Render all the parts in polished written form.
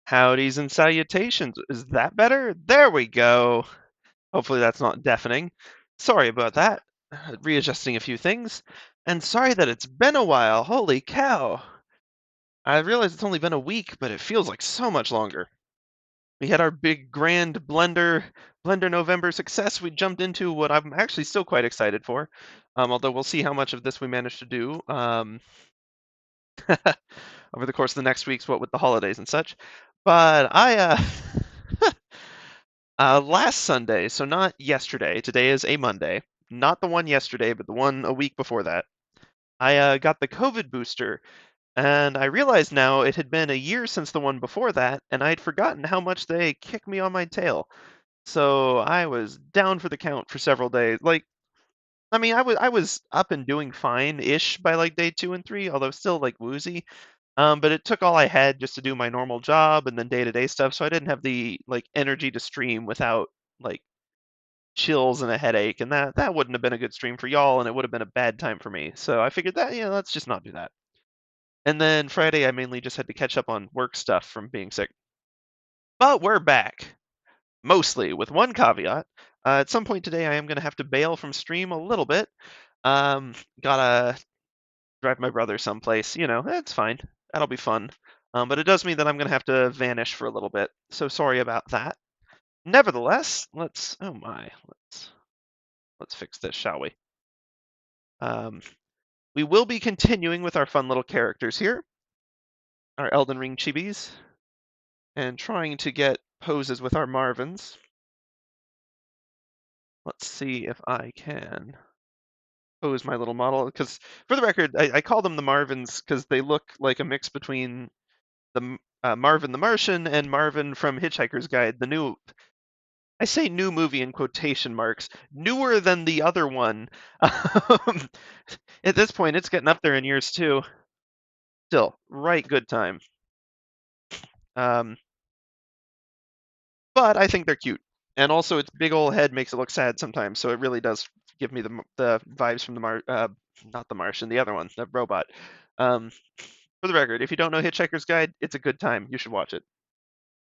Howdys and salutations. Is that better? There we go. Hopefully that's not deafening. Sorry about that. Readjusting a few things. And sorry that it's been a while. Holy cow. I realize it's only been a week, but it feels like so much longer. We had our big grand Blender November success. We jumped into what I'm actually still quite excited for. Although we'll see how much of this we manage to do over the course of the next weeks, what with the holidays and such. But last Sunday, so not yesterday, today is a Monday, not the one yesterday, but the one a week before that, I got the COVID booster, and I realized now it had been a year since the one before that, and I'd forgotten how much they kicked me on my tail. So I was down for the count for several days. Like, I mean, I was up and doing fine-ish by like day 2 and 3, although still like woozy. But it took all I had just to do my normal job and then day-to-day stuff, so I didn't have the like energy to stream without like chills and a headache, and that wouldn't have been a good stream for y'all, and it would have been a bad time for me. So I figured that, let's just not do that. And then Friday, I mainly just had to catch up on work stuff from being sick. But we're back, mostly with one caveat. At some point today, I am going to have to bail from stream a little bit. Um, Gotta drive my brother someplace. That's fine. That'll be fun. But it does mean that I'm going to have to vanish for a little bit. So sorry about that. Nevertheless, oh my, let's fix this, shall we? Um, we will be continuing with our fun little characters here, our Elden Ring Chibis, and trying to get poses with our Marvins. Let's see if I can pose my little model, because for the record, I call them the Marvins because they look like a mix between the Marvin the Martian and Marvin from Hitchhiker's Guide, the new. I say new movie in quotation marks, newer than the other one. At this point, it's getting up there in years too. Still, right good time. Um, but I think they're cute, and also its big old head makes it look sad sometimes. So it really does give me the vibes from not the Martian, the other one, the robot. Um, for the record, if you don't know Hitchhiker's Guide, it's a good time. You should watch it.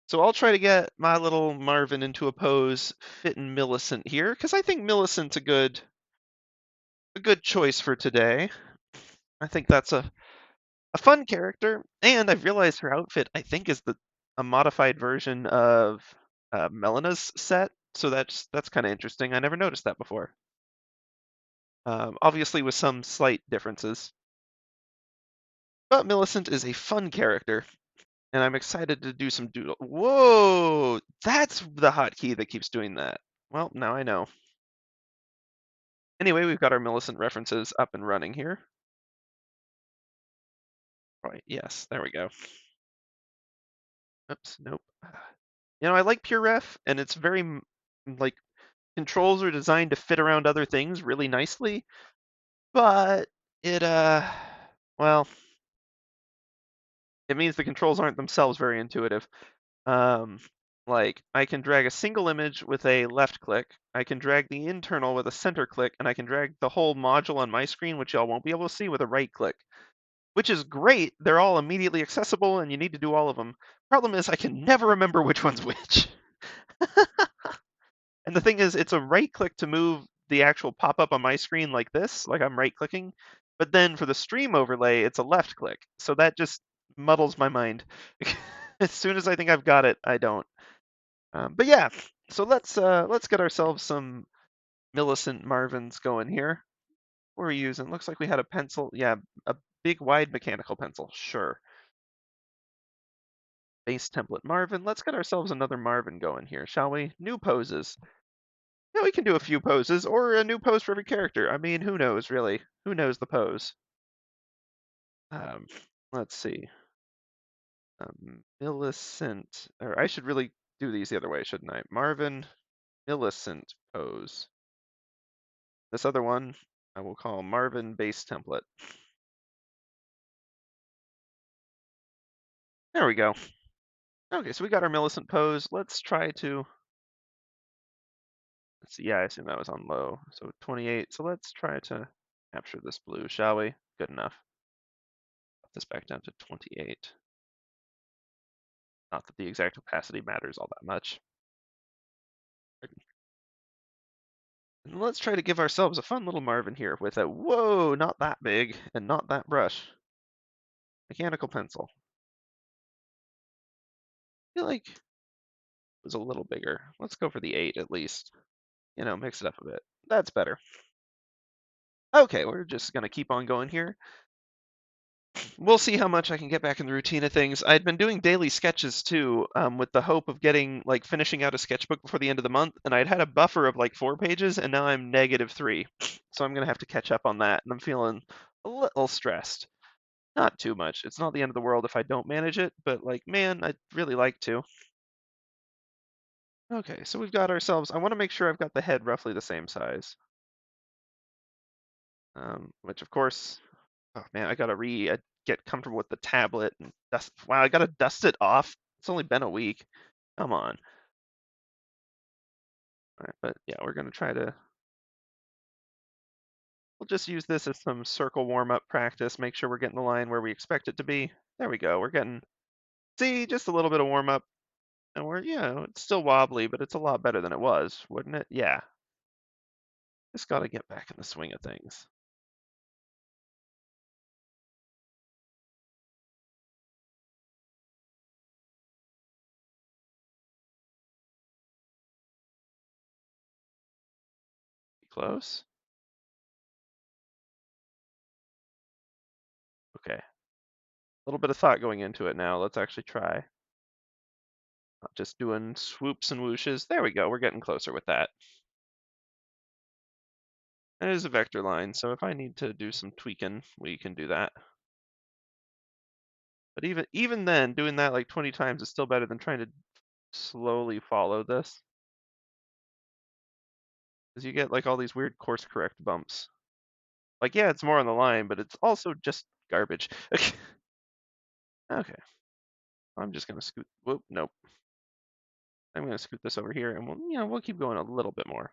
So I'll try to get my little Marvin into a pose fitting Millicent here, because I think Millicent's a good choice for today. I think that's a fun character, and I've realized her outfit I think is a modified version of Melena's set, so that's kind of interesting. I never noticed that before. Obviously with some slight differences, but Millicent is a fun character, and I'm excited to do some doodle. Whoa, that's the hotkey that keeps doing that. Well, now I know. Anyway, we've got our Millicent references up and running here. Right, yes, there we go. Oops, nope. I like Pure Ref, and it's very like controls are designed to fit around other things really nicely, but it well, it means the controls aren't themselves very intuitive. Um, like I can drag a single image with a left click, I can drag the internal with a center click, and I can drag the whole module on my screen, which y'all won't be able to see, with a right click. Which is great. They're all immediately accessible, and you need to do all of them. Problem is, I can never remember which one's which. And the thing is, it's a right click to move the actual pop up on my screen like this, like I'm right clicking. But then for the stream overlay, it's a left click. So that just muddles my mind. As soon as I think I've got it, I don't. But yeah, so let's get ourselves some Millicent Marvins going here. What are we using? Looks like we had a pencil. Yeah, a big wide mechanical pencil. Sure. Base template Marvin. Let's get ourselves another Marvin going here, shall we? New poses. Yeah, we can do a few poses, or a new pose for every character. I mean, who knows, really? Who knows the pose? Um, let's see. Millicent, or I should really do these the other way, shouldn't I? Marvin, Millicent pose. This other one, I will call Marvin base template. There we go. Okay, so we got our Millicent pose. Let's try to, let's see, yeah, I assume that was on low. So 28, so let's try to capture this blue, shall we? Good enough. Put this back down to 28. Not that the exact opacity matters all that much. And let's try to give ourselves a fun little Marvin here with a, whoa, not that big and not that brush. Mechanical pencil. I feel like it was a little bigger. Let's go for the 8 at least. Mix it up a bit. That's better. Okay, we're just gonna keep on going here. We'll see how much I can get back in the routine of things. I'd been doing daily sketches too, with the hope of getting finishing out a sketchbook before the end of the month, and I'd had a buffer of 4 pages, and now I'm -3. So I'm gonna have to catch up on that, and I'm feeling a little stressed. Not too much. It's not the end of the world if I don't manage it, but man, I'd really like to. Okay, so we've got ourselves. I want to make sure I've got the head roughly the same size. Which of course, oh man, I gotta get comfortable with the tablet and dust. Wow, I gotta dust it off. It's only been a week. Come on. All right, but yeah, we're gonna try to. We'll just use this as some circle warm-up practice. Make sure we're getting the line where we expect it to be. There we go. We're getting. See, just a little bit of warm-up, and it's still wobbly, but it's a lot better than it was, wouldn't it? Yeah. Just gotta get back in the swing of things. Close. Okay. A little bit of thought going into it now. Let's actually try. Not just doing swoops and whooshes. There we go. We're getting closer with that. It is a vector line, so if I need to do some tweaking, we can do that. But even then, doing that 20 times is still better than trying to slowly follow this. Because you get all these weird course correct bumps. Yeah, it's more on the line, but it's also just garbage. Okay. I'm just gonna scoot. Whoop, nope. I'm gonna scoot this over here, and we'll keep going a little bit more.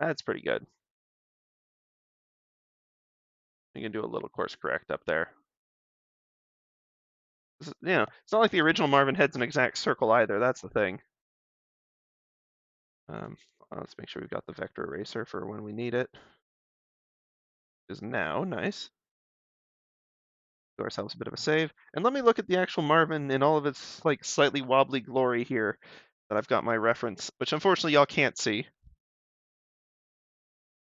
That's pretty good. You can do a little course correct up there. It's not like the original Marvin head's an exact circle either. That's the thing. Let's make sure we've got the vector eraser for when we need it. Is now nice. Do ourselves a bit of a save, and let me look at the actual Marvin in all of its slightly wobbly glory here. That I've got my reference, which unfortunately y'all can't see.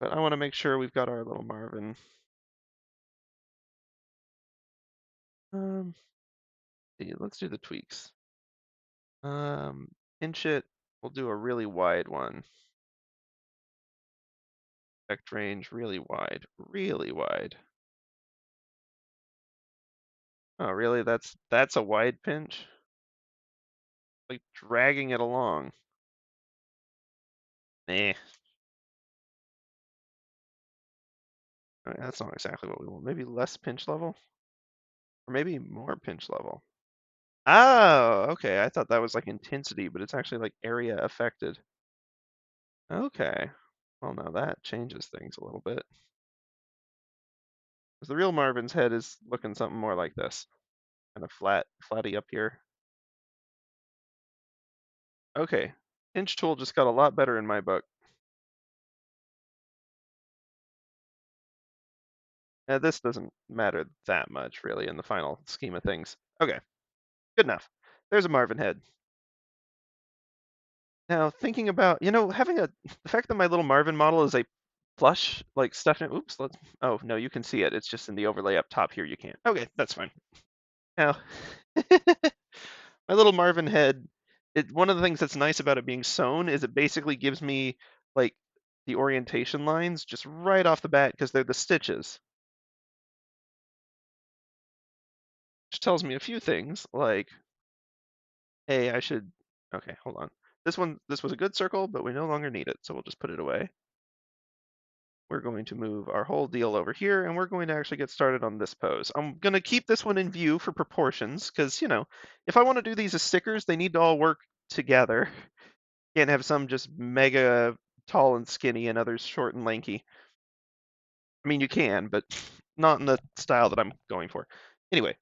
But I want to make sure we've got our little Marvin. Let's do the tweaks. Pinch it. We'll do a really wide one. Effect range really wide, really wide. Oh, really? That's a wide pinch? Dragging it along. Eh. That's not exactly what we want. Maybe less pinch level? Or maybe more pinch level. Oh, okay. I thought that was intensity, but it's actually area affected. Okay. Well, now that changes things a little bit. Because the real Marvin's head is looking something more like this. Kind of flatty up here. Okay. Pinch tool just got a lot better in my book. This doesn't matter that much, really, in the final scheme of things. Okay. Good enough. There's a Marvin head. Now, thinking about, having the fact that my little Marvin model is a plush, stuffed in, oops, oh, no, you can see it. It's just in the overlay up top here. You can't. Okay, that's fine. Now, my little Marvin head, one of the things that's nice about it being sewn is it basically gives me, the orientation lines just right off the bat because they're the stitches. Which tells me a few things, hey, I should, okay, hold on. This was a good circle, but we no longer need it, so we'll just put it away. We're going to move our whole deal over here, and we're going to actually get started on this pose. I'm going to keep this one in view for proportions, because, if I want to do these as stickers, they need to all work together. Can't have some just mega tall and skinny and others short and lanky. I mean, you can, but not in the style that I'm going for. Anyway,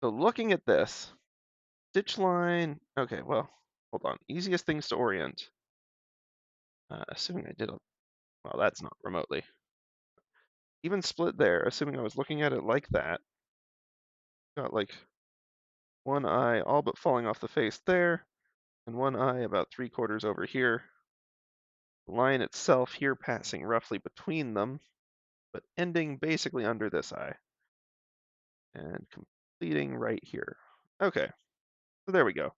so looking at this, stitch line. Okay, well, hold on. Easiest things to orient. Assuming I did a, well, that's not remotely. Even split there, assuming I was looking at it like that. Got like one eye all but falling off the face there, and one eye about 3/4 over here. The line itself here passing roughly between them, but ending basically under this eye. And completing right here. Okay, so there we go.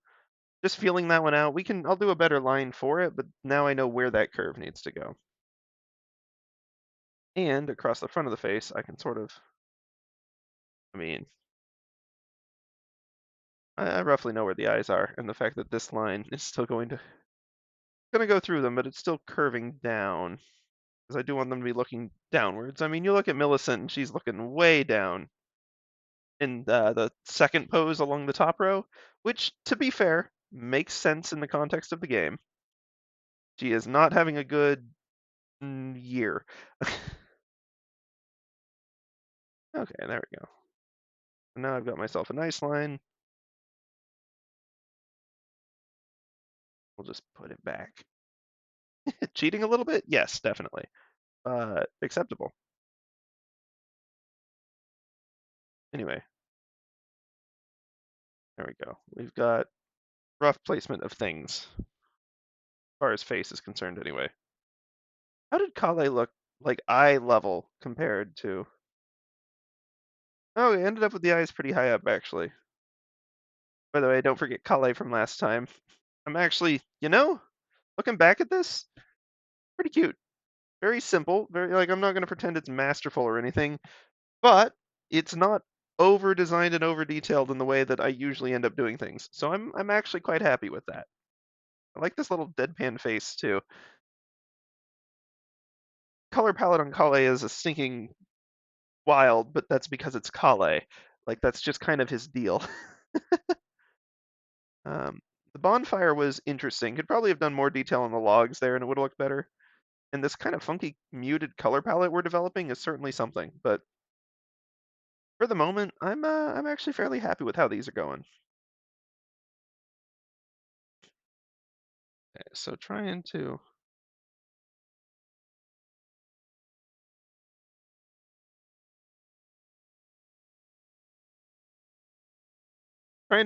Just feeling that one out. I'll do a better line for it, but now I know where that curve needs to go. And across the front of the face, I can sort of, I mean, I roughly know where the eyes are, and the fact that this line is still gonna go through them, but it's still curving down, because I do want them to be looking downwards. I mean, you look at Millicent, and she's looking way down in the second pose along the top row, which, to be fair, makes sense in the context of the game. She is not having a good year. Okay, there we go. Now I've got myself a nice line. We'll just put it back. Cheating a little bit? Yes, definitely. Acceptable. Anyway, there we go. We've got rough placement of things, as far as face is concerned anyway. How did Kale look like eye level compared to... Oh, we ended up with the eyes pretty high up, actually. By the way, don't forget Kale from last time. I'm actually, looking back at this, pretty cute. Very simple. Very, like, I'm not going to pretend it's masterful or anything, but it's not over designed and over detailed in the way that I usually end up doing things. So I'm actually quite happy with that. I like this little deadpan face too. Color palette on Kale is a stinking wild, but that's because it's Kale. Like, that's just kind of his deal. um, the bonfire was interesting. Could probably have done more detail on the logs there, and it would have looked better. And this kind of funky muted color palette we're developing is certainly something. But for the moment, I'm actually fairly happy with how these are going. Okay, so trying to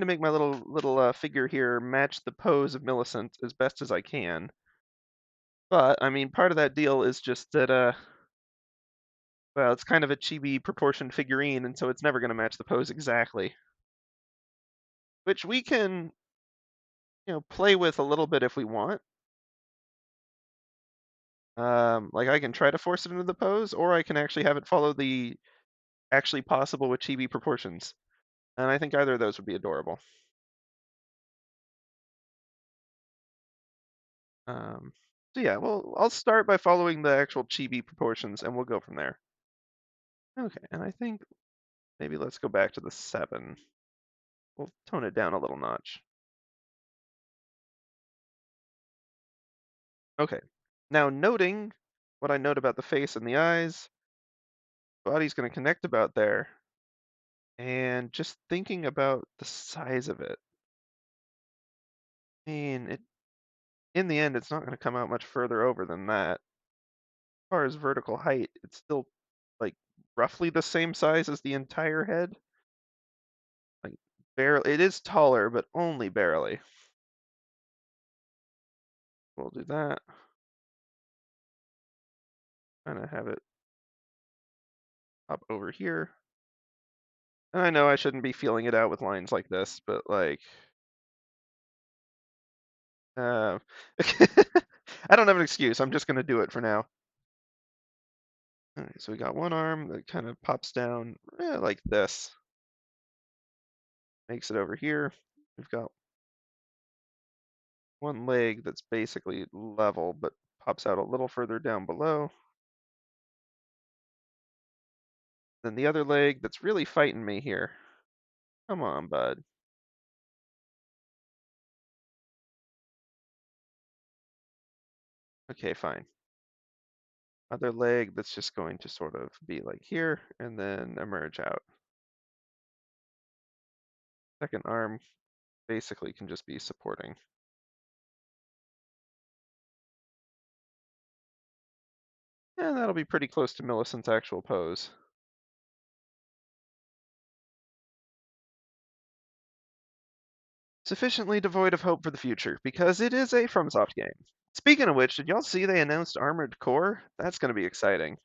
make my little figure here match the pose of Millicent as best as I can. But I mean, part of that deal is just that well, it's kind of a chibi proportioned figurine, and so it's never going to match the pose exactly. Which we can, play with a little bit if we want. Like I can try to force it into the pose, or I can actually have it follow the actually possible with chibi proportions. And I think either of those would be adorable. Um, so yeah, well, I'll start by following the actual chibi proportions, and we'll go from there. Okay, and I think maybe let's go back to the 7. We'll tone it down a little notch. Okay, now noting what I note about the face and the eyes, body's going to connect about there, and just thinking about the size of it. I mean, in the end, it's not going to come out much further over than that. As far as vertical height, it's still like roughly the same size as the entire head. Like barely, it is taller, but only barely. We'll do that. Kind of have it up over here. And I know I shouldn't be feeling it out with lines like this, but like, uh, I don't have an excuse. I'm just going to do it for now. All right, so we got one arm that kind of pops down like this. Makes it over here. We've got one leg that's basically level, but pops out a little further down below. Then the other leg that's really fighting me here. Come on, bud. Okay, fine. Other leg that's just going to sort of be like here and then emerge out. Second arm basically can just be supporting. And that'll be pretty close to Millicent's actual pose. Sufficiently devoid of hope for the future, because it is a FromSoft game. Speaking of which, did y'all see they announced Armored Core? That's going to be exciting.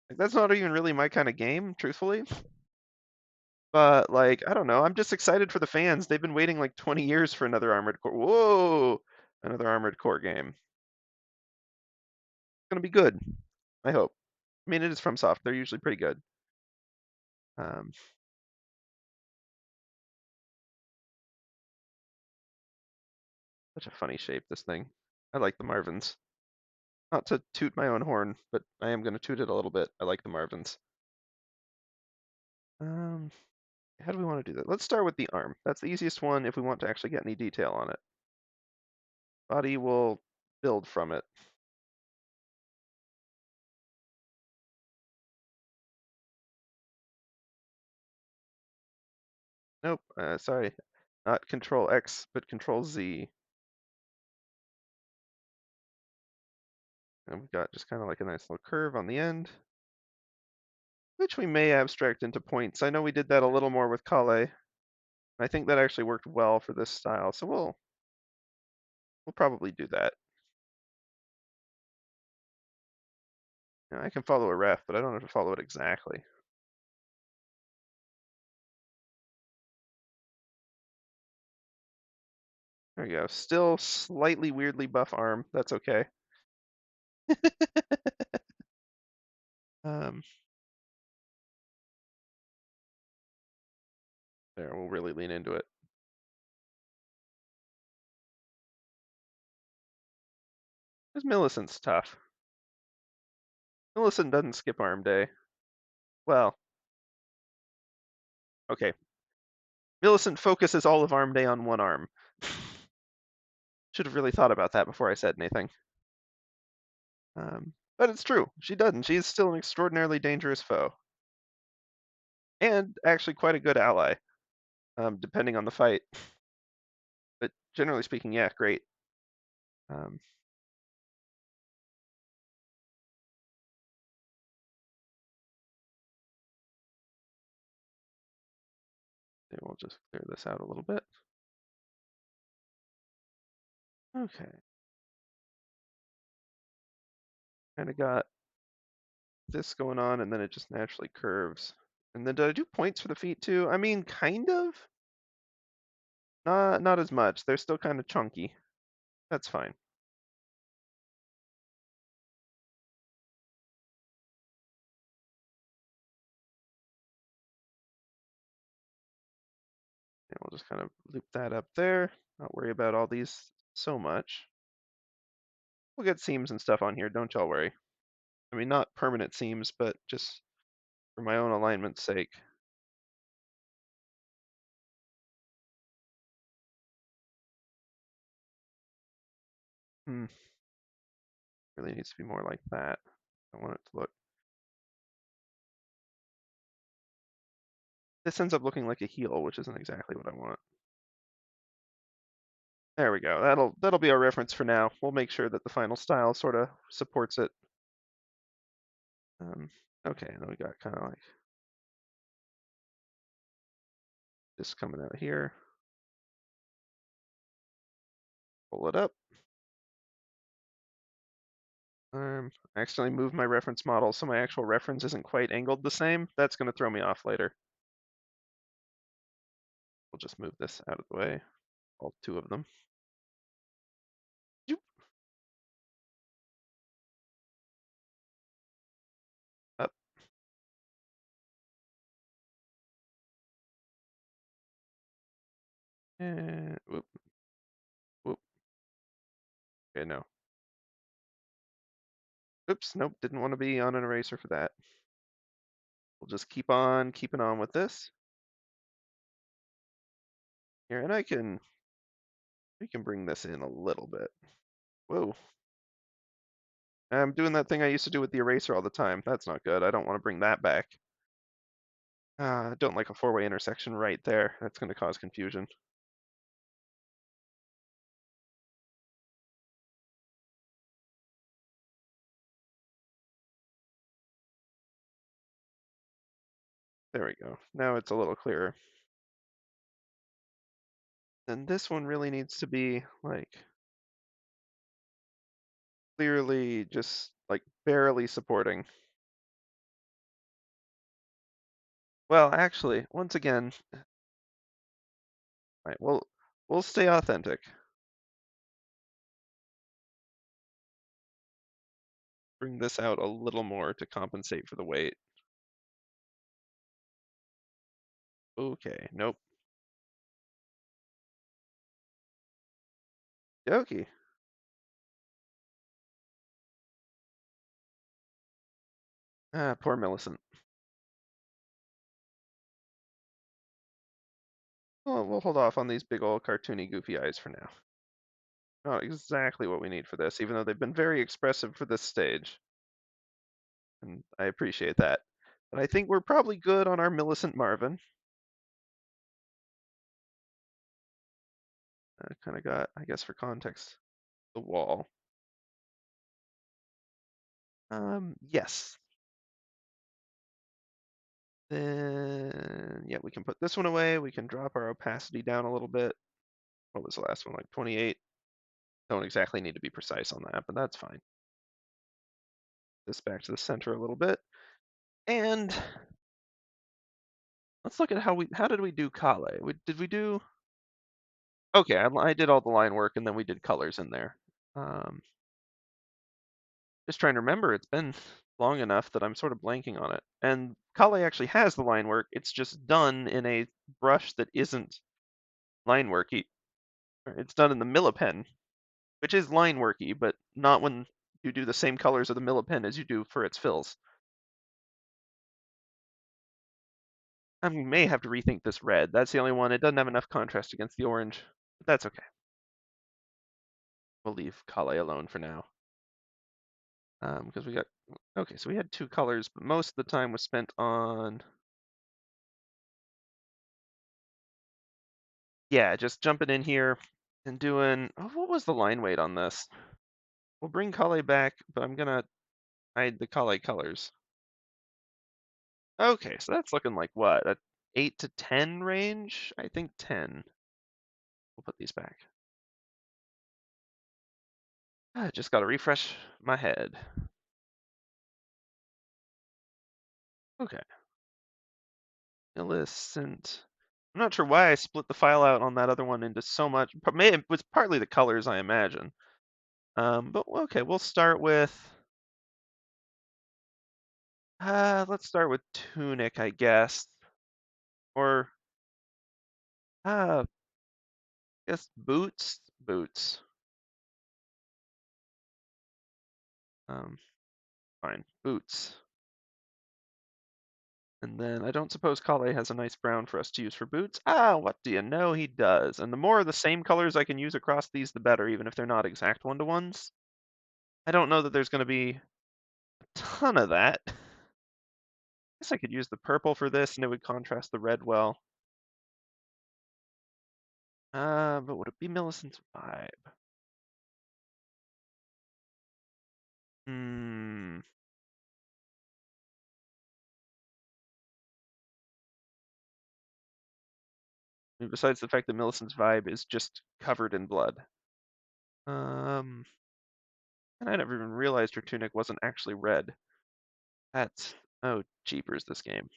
Like, that's not even really my kind of game, truthfully. But, like, I don't know. I'm just excited for the fans. They've been waiting like 20 years for another Armored Core. Whoa! Another Armored Core game. It's going to be good. I hope. I mean, it is FromSoft. They're usually pretty good. Um, Such a funny shape, this thing. I like the Marvins. Not to toot my own horn, but I am going to toot it a little bit. I like the Marvins. Um, how do we want to do that? Let's start with the arm. That's the easiest one if we want to actually get any detail on it. Body will build from it. Nope, sorry. Not Control X, but Control Z. And we've got just kind of like a nice little curve on the end, which we may abstract into points. I know we did that a little more with Kale. I think that actually worked well for this style, so we'll probably do that. Now, I can follow a ref, but I don't have to follow it exactly. There we go. Still slightly weirdly buff arm. That's okay. Um, there, we'll really lean into it. This Millicent's tough. Millicent doesn't skip arm day. Well, okay. Millicent focuses all of arm day on one arm. Should have really thought about that before I said anything. But it's true. She doesn't. She's still an extraordinarily dangerous foe. And actually quite a good ally, depending on the fight. But generally speaking, yeah, great. Um, we'll just clear this out a little bit. Okay. Kind of got this going on, and then it just naturally curves. And then did I do points for the feet too? I mean, kind of. Not as much. They're still kind of chunky. That's fine. And we'll just kind of loop that up there. Not worry about all these so much. We'll get seams and stuff on here, don't y'all worry. I mean, not permanent seams, but just for my own alignment's sake. Hmm. Really needs to be more like that. I want it to look. This ends up looking like a heel, which isn't exactly what I want. There we go. That'll be our reference for now. We'll make sure that the final style sort of supports it. Okay, and then we got kind of like this coming out here. Pull it up. I accidentally moved my reference model, so my actual reference isn't quite angled the same. That's going to throw me off later. We'll just move this out of the way, all two of them. Zoop. Up. And whoop, whoop. Okay, no. Oops, nope, didn't want to be on an eraser for that. We'll just keep on keeping on with this. Here, and we can bring this in a little bit. Whoa. I'm doing that thing I used to do with the eraser all the time. That's not good. I don't want to bring that back. I don't like a four-way intersection right there. That's going to cause confusion. There we go. Now it's a little clearer. And this one really needs to be like clearly just like barely supporting. Well, actually, once again, right, we'll stay authentic. Bring this out a little more to compensate for the weight. Okay, nope. Okey. Ah, poor Millicent. Well, we'll hold off on these big old cartoony goofy eyes for now. Not exactly what we need for this, even though they've been very expressive for this stage, and I appreciate that. But I think we're probably good on our Millicent Marvin. I kind of got, I guess, for context, the wall. Yes. Then, yeah, we can put this one away. We can drop our opacity down a little bit. What was the last one, like 28? Don't exactly need to be precise on that, but that's fine. This back to the center a little bit. And let's look at how did we do Kale? Did we do? Okay, I did all the line work and then we did colors in there. Um, just trying to remember, it's been long enough that I'm sort of blanking on it. And Kale actually has the line work. It's just done in a brush that isn't line worky. It's done in the Millipen, which is line worky, but not when you do the same colors of the Millipen as you do for its fills. I may have to rethink this red. That's the only one. It doesn't have enough contrast against the orange, but that's okay. We'll leave Kale alone for now. Because we got, okay, so we had two colors, but most of the time was spent on, yeah, just jumping in here and doing, oh, what was the line weight on this? We'll bring Kale back, but I'm gonna hide the Kale colors. Okay, so that's looking like what, a 8 to 10 range? I think 10. We'll put these back. I just gotta refresh my head. Okay. Millicent. I'm not sure why I split the file out on that other one into so much. It was partly the colors, I imagine. But okay, we'll start with. Let's start with tunic, I guess, or I guess boots. Boots. Um, fine, boots. And then I don't suppose Kale has a nice brown for us to use for boots. Ah, what do you know? He does. And the more of the same colors I can use across these, the better, even if they're not exact one-to-ones. I don't know that there's going to be a ton of that. I guess I could use the purple for this and it would contrast the red well. But would it be Millicent's vibe? Hmm. I mean, besides the fact that Millicent's vibe is just covered in blood. Um, and I never even realized her tunic wasn't actually red. That's, oh, jeepers, this game.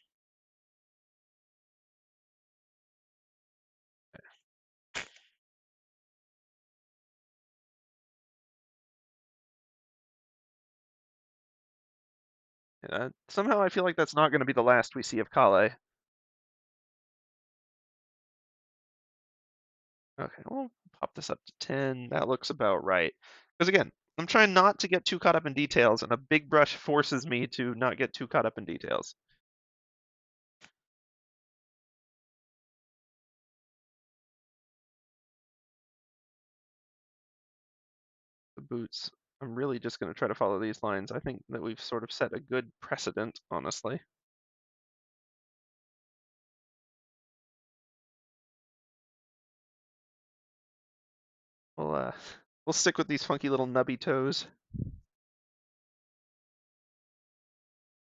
Somehow I feel like that's not going to be the last we see of Kale. Okay, we'll pop this up to 10. That looks about right. Because again, I'm trying not to get too caught up in details, and a big brush forces me to not get too caught up in details. The boots. I'm really just going to try to follow these lines. I think that we've sort of set a good precedent, honestly. We'll uh, we'll stick with these funky little nubby toes. I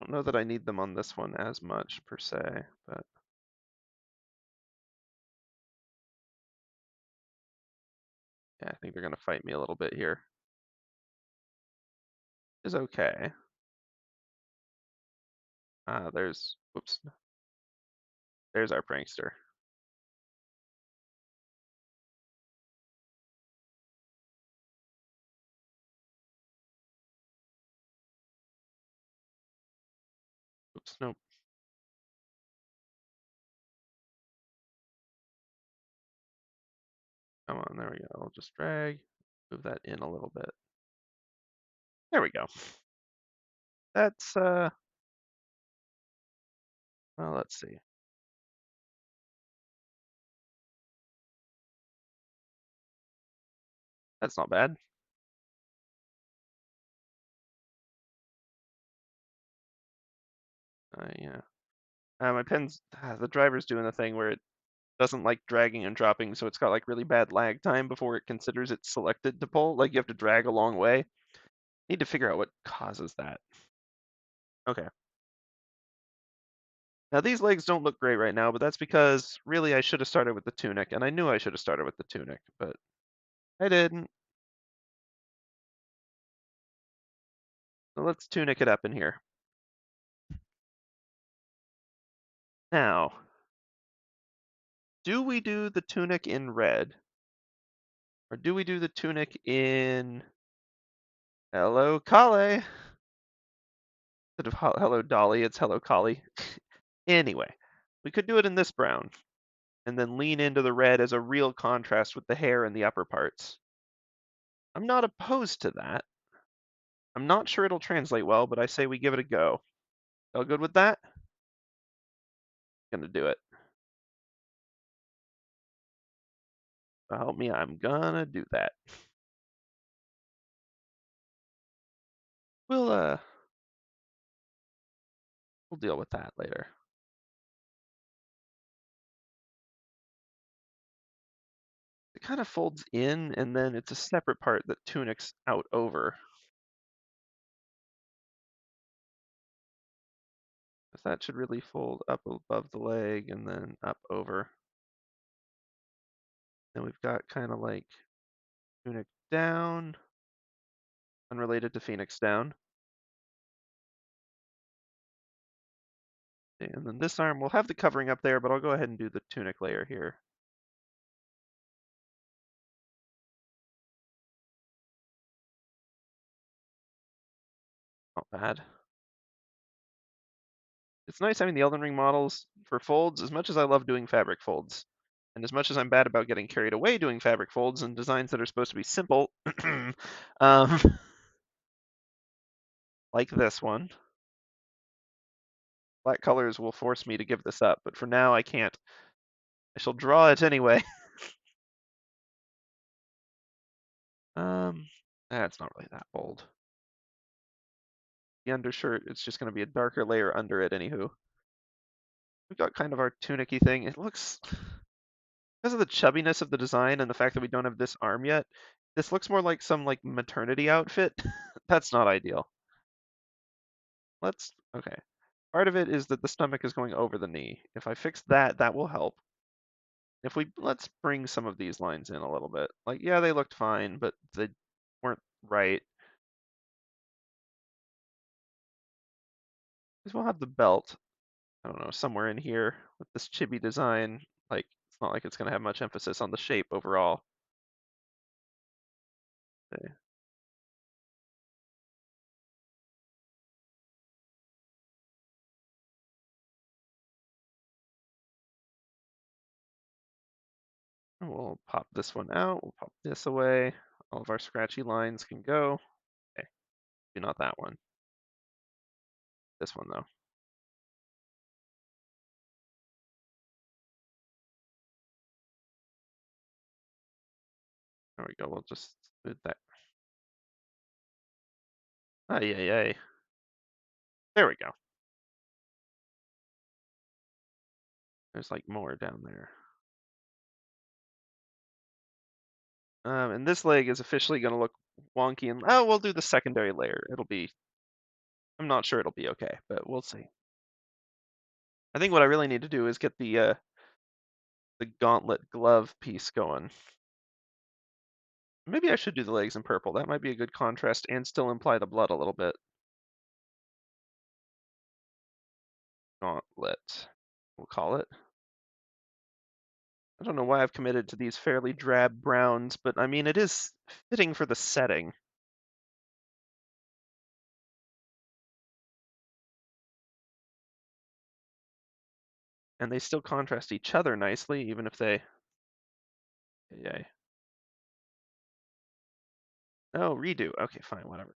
don't know that I need them on this one as much per se, but yeah, I think they're going to fight me a little bit here. Is okay. Whoops, there's our prankster. Oops, nope. Come on, there we go. I'll just drag, move that in a little bit. There we go. That's, well, let's see. That's not bad. Yeah. My pen's, the driver's doing the thing where it doesn't like dragging and dropping, so it's got like really bad lag time before it considers it's selected to pull. Like you have to drag a long way. Need to figure out what causes that. Okay. Now these legs don't look great right now, but that's because really I should have started with the tunic, and I knew I should have started with the tunic, but I didn't. So let's tunic it up in here. Now, do we do the tunic in red? Or do we do the tunic in Hello Kale? Instead of Hello Dolly, it's Hello Kali. Anyway, we could do it in this brown, and then lean into the red as a real contrast with the hair and the upper parts. I'm not opposed to that. I'm not sure it'll translate well, but I say we give it a go. All good with that? Gonna do it. Help me, I'm gonna do that. We'll we'll deal with that later. It kind of folds in, and then it's a separate part that tunics out over. That should really fold up above the leg and then up over. Then we've got kind of like tunic down, unrelated to Phoenix down. And then this arm, we'll have the covering up there, but I'll go ahead and do the tunic layer here. Not bad. It's nice having the Elden Ring models for folds, as much as I love doing fabric folds. And as much as I'm bad about getting carried away doing fabric folds and designs that are supposed to be simple, um, like this one. Black colors will force me to give this up, but for now I can't. I shall draw it anyway. That's not really that bold. The undershirt, it's just going to be a darker layer under it, anywho. We've got kind of our tunicky thing. It looks, because of the chubbiness of the design and the fact that we don't have this arm yet, this looks more like some like maternity outfit. That's not ideal. Okay. Part of it is that the stomach is going over the knee. If I fix that, that will help. Let's bring some of these lines in a little bit. Like, yeah, they looked fine, but they weren't right. Because we'll have the belt, I don't know, somewhere in here with this chibi design. Like, it's not like it's going to have much emphasis on the shape overall. Okay. We'll pop this one out. We'll pop this away. All of our scratchy lines can go. Okay, do not that one. This one, though. There we go. We'll just smooth that. Ay, ay, ay. There we go. There's like more down there. And this leg is officially going to look wonky. And oh, we'll do the secondary layer. It'll be. I'm not sure it'll be okay, but we'll see. I think what I really need to do is get the gauntlet glove piece going. Maybe I should do the legs in purple. That might be a good contrast and still imply the blood a little bit. Gauntlet, we'll call it. I don't know why I've committed to these fairly drab browns, but I mean, it is fitting for the setting. And they still contrast each other nicely, even if they... Yay. Oh, redo. Okay, fine, whatever.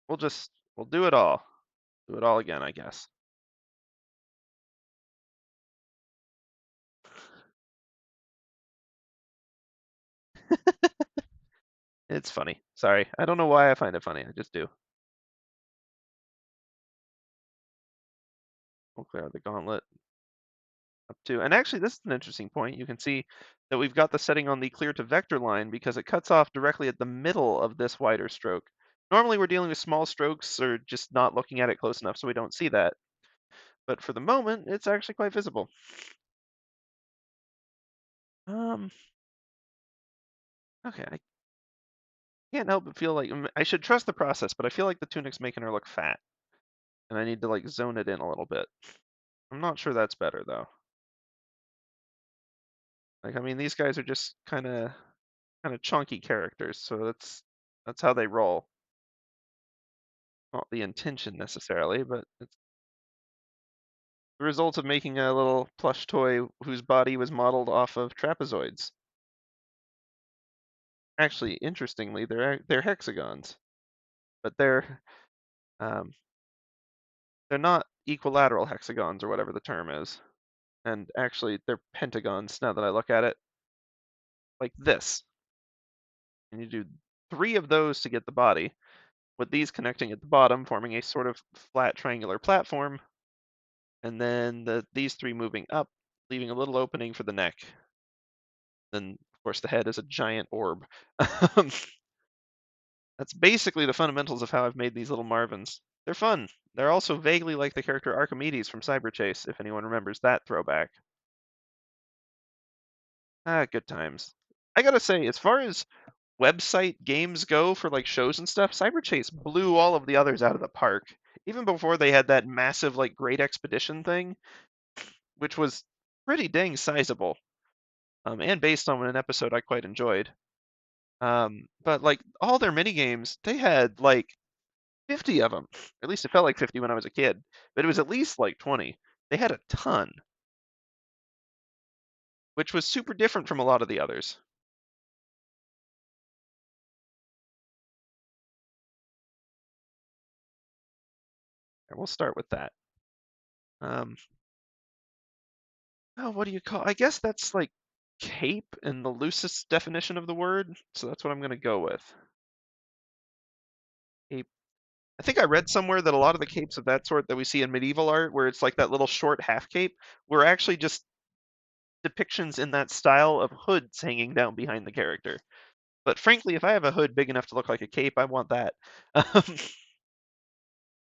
We'll do it all. Do it all again, I guess. It's funny. Sorry. I don't know why I find it funny. I just do. We'll clear out the gauntlet up to. And actually, this is an interesting point. You can see that we've got the setting on the clear to vector line because it cuts off directly at the middle of this wider stroke. Normally, we're dealing with small strokes or just not looking at it close enough so we don't see that. But for the moment, it's actually quite visible. Um, okay, I can't help but feel like I should trust the process, but I feel like the tunic's making her look fat, and I need to like zone it in a little bit. I'm not sure that's better though. Like, I mean, these guys are just kind of chunky characters, so that's how they roll. Not the intention necessarily, but it's the result of making a little plush toy whose body was modeled off of trapezoids. Actually, interestingly, they're hexagons, but um, they're not equilateral hexagons or whatever the term is. And actually, they're pentagons now that I look at it, like this. And you do 3 of those to get the body, with these connecting at the bottom, forming a sort of flat triangular platform, and then these 3 moving up, leaving a little opening for the neck. Then, of course, the head is a giant orb. That's basically the fundamentals of how I've made these little Marvins. They're fun. They're also vaguely like the character Archimedes from Cyber Chase, if anyone remembers that throwback. Ah, good times. I gotta say, as far as website games go for like shows and stuff, Cyber Chase blew all of the others out of the park. Even before they had that massive like Great Expedition thing, which was pretty dang sizable, and based on an episode I quite enjoyed. But like all their mini games, they had like 50 of them. At least it felt like 50 when I was a kid, but it was at least like 20. They had a ton, which was super different from a lot of the others. And we'll start with that. Um, oh, what do you call? I guess that's like cape in the loosest definition of the word, so that's what I'm going to go with. Cape. I think I read somewhere that a lot of the capes of that sort that we see in medieval art, where it's like that little short half cape, were actually just depictions in that style of hoods hanging down behind the character. But frankly, if I have a hood big enough to look like a cape, I want that.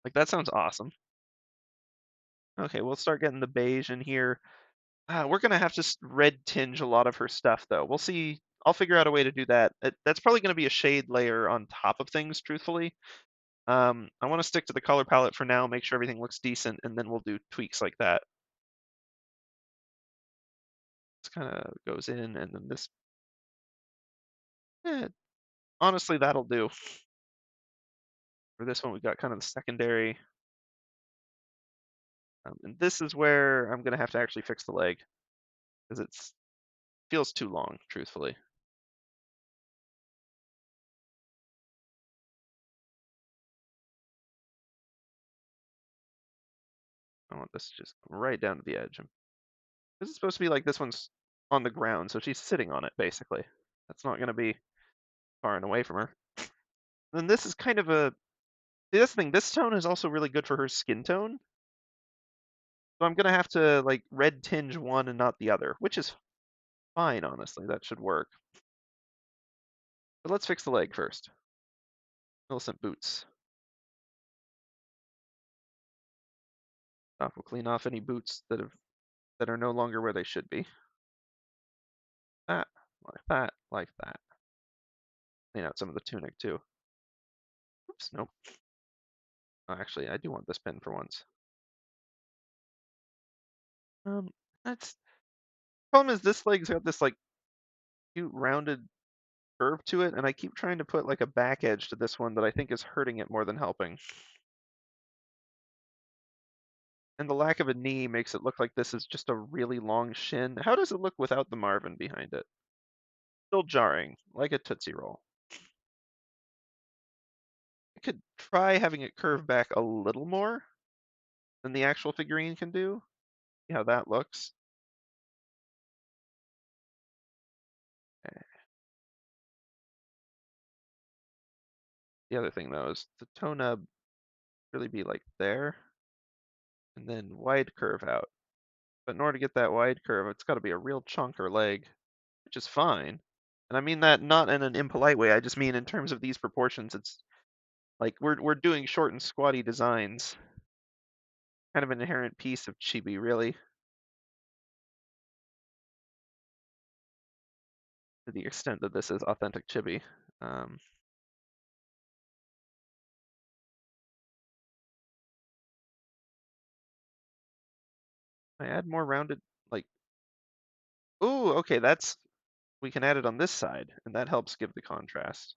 Like that sounds awesome. Okay, we'll start getting the beige in here. We're gonna have to red tinge a lot of her stuff, though. We'll see. I'll figure out a way to do that. That's probably gonna be a shade layer on top of things, truthfully. I want to stick to the color palette for now, make sure everything looks decent, and then we'll do tweaks like that. This kind of goes in, and then this. Eh, honestly, that'll do. For this one, we've got kind of the secondary. And this is where I'm gonna have to actually fix the leg because it feels too long, truthfully. I want this just right down to the edge. This is supposed to be like this one's on the ground, so she's sitting on it, basically. That's not going to be far and away from her. And this is kind of a this thing. This tone is also really good for her skin tone. So I'm gonna have to like red tinge one and not the other, which is fine, honestly. That should work. But let's fix the leg first. Millicent boots. We'll clean off any boots that are no longer where they should be. That, like that, like that. Clean out some of the tunic too. Oops, nope. Oh, actually, I do want this pin for once. Um, that's problem is this leg's got this like cute rounded curve to it, and I keep trying to put like a back edge to this one that I think is hurting it more than helping. And the lack of a knee makes it look like this is just a really long shin. How does it look without the Marvin behind it? Still jarring, like a Tootsie Roll. I could try having it curve back a little more than the actual figurine can do. See how that looks. Okay. The other thing though is the toe nub really be like there, and then wide curve out. But in order to get that wide curve, it's got to be a real chunker leg, which is fine. And I mean that not in an impolite way. I just mean in terms of these proportions, it's like we're doing short and squatty designs. Kind of an inherent piece of Chibi, really, to the extent that this is authentic Chibi. Um, I add more rounded, like, ooh, okay, that's we can add it on this side, and that helps give the contrast.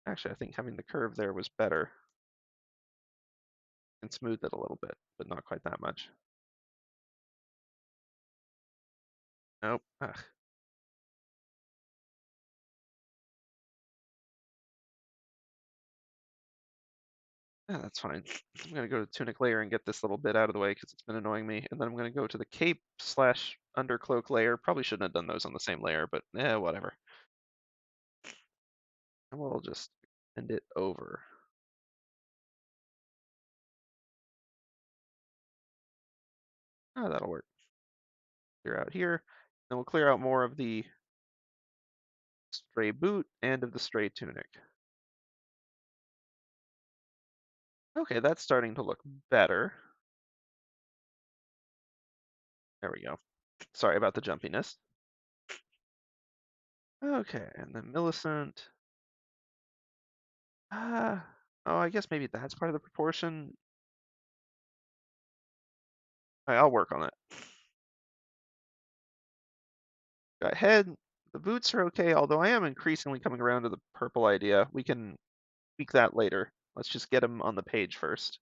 Actually, I think having the curve there was better and smooth it a little bit, but not quite that much. Nope. Ugh. Yeah, that's fine. I'm gonna go to the tunic layer and get this little bit out of the way because it's been annoying me, and then I'm gonna go to the cape slash undercloak layer. Probably shouldn't have done those on the same layer, but whatever. And we'll just extend it over. Oh, that'll work. Clear out here. Then we'll clear out more of the stray boot and of the stray tunic. Okay, that's starting to look better. There we go. Sorry about the jumpiness. Okay, and then Millicent. Oh, I guess maybe that's part of the proportion. I'll work on it. Got head. The boots are okay, although I am increasingly coming around to the purple idea. We can tweak that later. Let's just get them on the page first.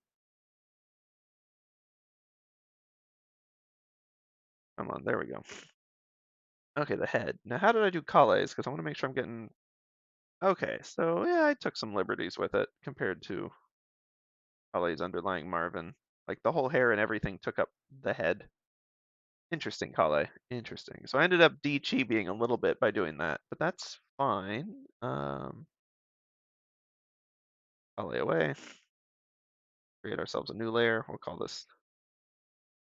Come on, there we go. Okay, the head. Now, how did I do Kale's? Because I want to make sure I'm getting... Okay, so yeah, I took some liberties with it compared to Kale's underlying Marvin. Like the whole hair and everything took up the head. Interesting, Kale. Interesting. So I ended up de-chibiing a little bit by doing that, but that's fine. Kale away. Create ourselves a new layer. We'll call this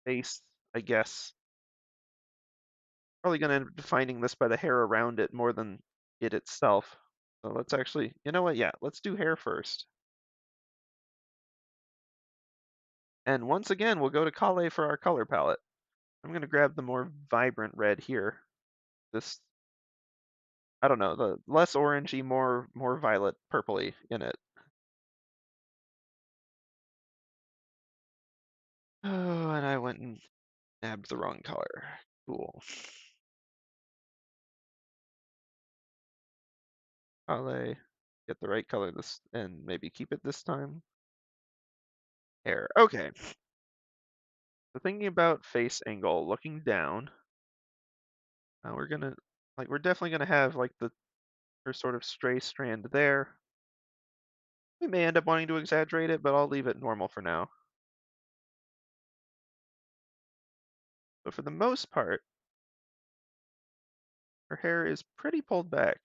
face, I guess. Probably going to end up defining this by the hair around it more than it itself. So let's actually, you know what? Yeah, let's do hair first. And once again, we'll go to Kale for our color palette. I'm going to grab the more vibrant red here. This, I don't know, the less orangey, more violet purpley in it. Oh, and I went and nabbed the wrong color. Cool. Kale, get the right color this and maybe keep it this time. Hair. Okay. So thinking about face angle, looking down, we're gonna we're definitely gonna have like the her sort of stray strand there. We may end up wanting to exaggerate it, but I'll leave it normal for now. But for the most part, her hair is pretty pulled back.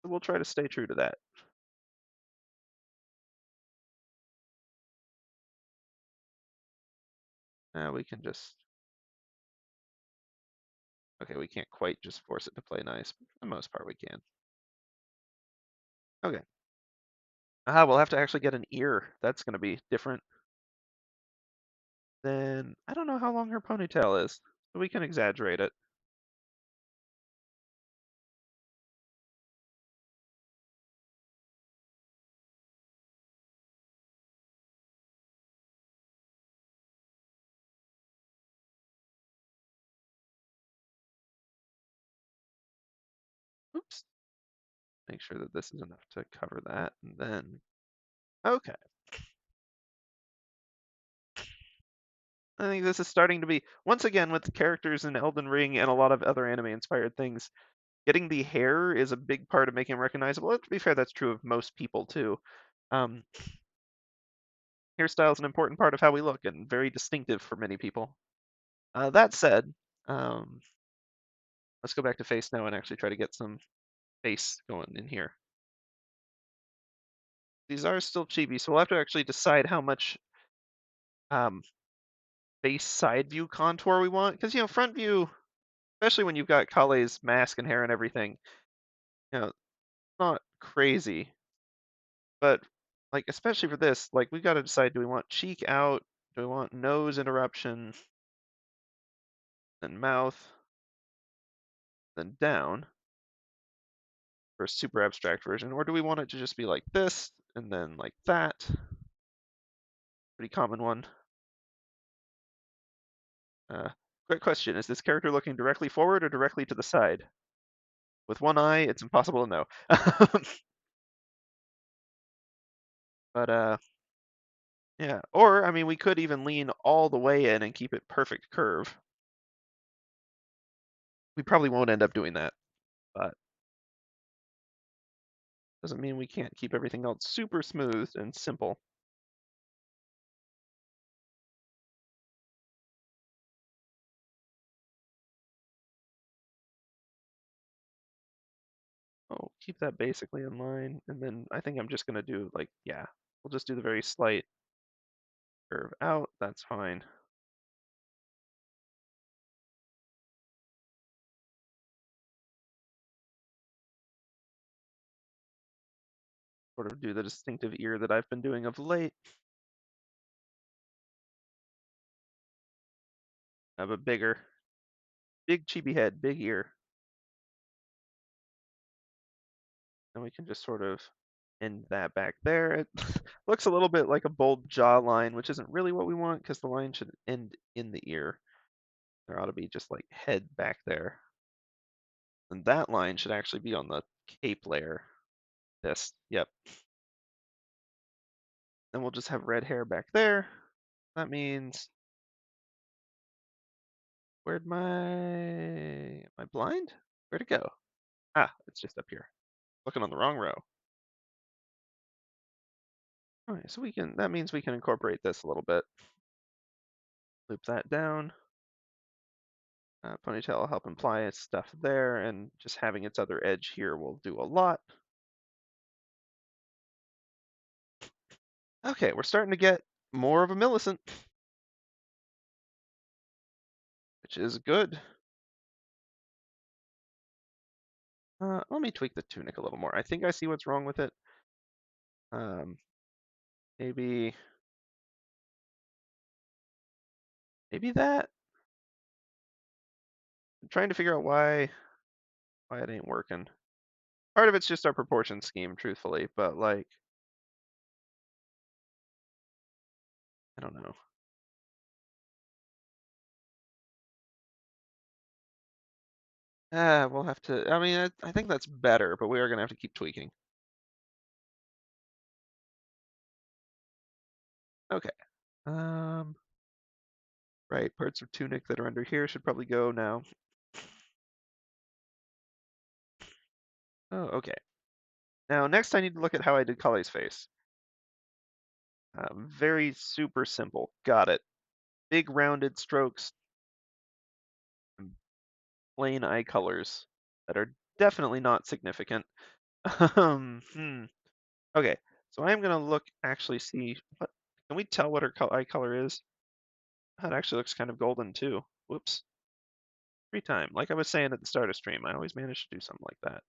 We'll try to stay true to that. We can just... Okay, we can't quite just force it to play nice, but for the most part we can. Okay. We'll have to actually get an ear. That's going to be different. Then, I don't know how long her ponytail is, but we can exaggerate it. Oops. Make sure that this is enough to cover that, and then... Okay. I think this is starting to be, once again, with characters in Elden Ring and a lot of other anime-inspired things, getting the hair is a big part of making them recognizable. And to be fair, that's true of most people, too. Um, Hairstyle is an important part of how we look and very distinctive for many people. That said, um, let's go back to face now and actually try to get some face going in here. These are still chibi, so we'll have to actually decide how much um, face side view contour we want. Because, front view, especially when you've got Kale's mask and hair and everything, it's not crazy. But, like, especially for this, like, we've got to decide, do we want cheek out? Do we want nose interruption? Then mouth? Then down? For a super abstract version, or do we want it to just be like this and then like that? Pretty common one. Quick question: is this character looking directly forward or directly to the side? With one eye, it's impossible to know. But yeah. Or I mean, we could even lean all the way in and keep it perfect curve. We probably won't end up doing that, but doesn't mean we can't keep everything else super smooth and simple. Oh, keep that basically in line, and then I think I'm just gonna do like, yeah, we'll just do the very slight curve out. That's fine. Sort of do the distinctive ear that I've been doing of late. Have a big chibi head, big ear. And we can just sort of end that back there. It looks a little bit like a bold jawline, which isn't really what we want because the line should end in the ear. There ought to be just like head back there. And that line should actually be on the cape layer. This, yep. Then we'll just have red hair back there. That means, where'd am I blind? Where'd it go? Ah, it's just up here. Looking on the wrong row. All right, so that means we can incorporate this a little bit. Loop that down. Ponytail will help imply its stuff there, and just having its other edge here will do a lot. Okay, we're starting to get more of a Millicent, which is good. Let me tweak the tunic a little more. I think I see what's wrong with it. Um, maybe that. I'm trying to figure out why it ain't working. Part of it's just our proportion scheme, truthfully, but like, I don't know. We'll have to. I mean, I think that's better, but we are gonna have to keep tweaking. Okay. Um, right, parts of tunic that are under here should probably go now. Oh, okay. Now, next I need to look at how I did Kale's face. Very super simple. Got it. Big rounded strokes, and plain eye colors that are definitely not significant. Hmm. Okay, so I am gonna look, actually see what, can we tell what her eye color is? That actually looks kind of golden too. Whoops. Free time. Like I was saying at the start of stream, I always manage to do something like that.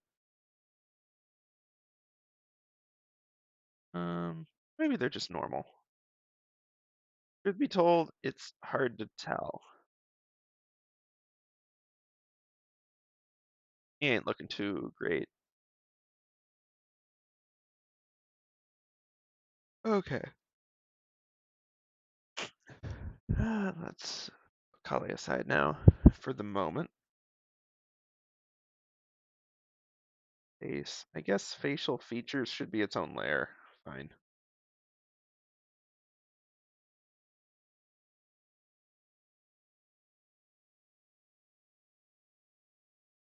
Maybe they're just normal. Truth be told, it's hard to tell. He ain't looking too great. Okay. Let's put Kali aside now for the moment. Face. I guess facial features should be its own layer. Fine.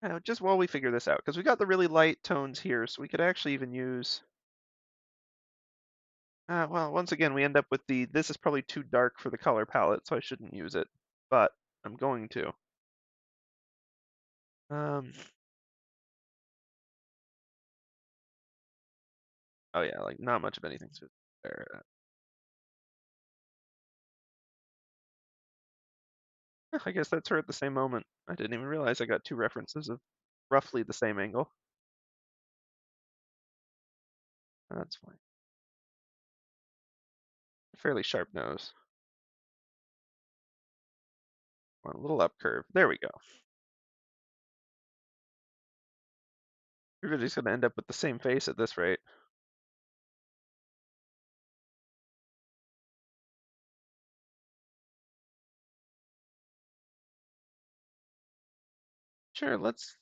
Now, just while we figure this out, because we got the really light tones here, so we could actually even use. Well, once again, we end up with the. This is probably too dark for the color palette, so I shouldn't use it, but I'm going to. Um. Oh yeah, like not much of anything's there. I guess that's her at the same moment. I didn't even realize I got two references of roughly the same angle. That's fine. Fairly sharp nose. Want a little up curve. There we go. Everybody's gonna end up with the same face at this rate. Sure, let's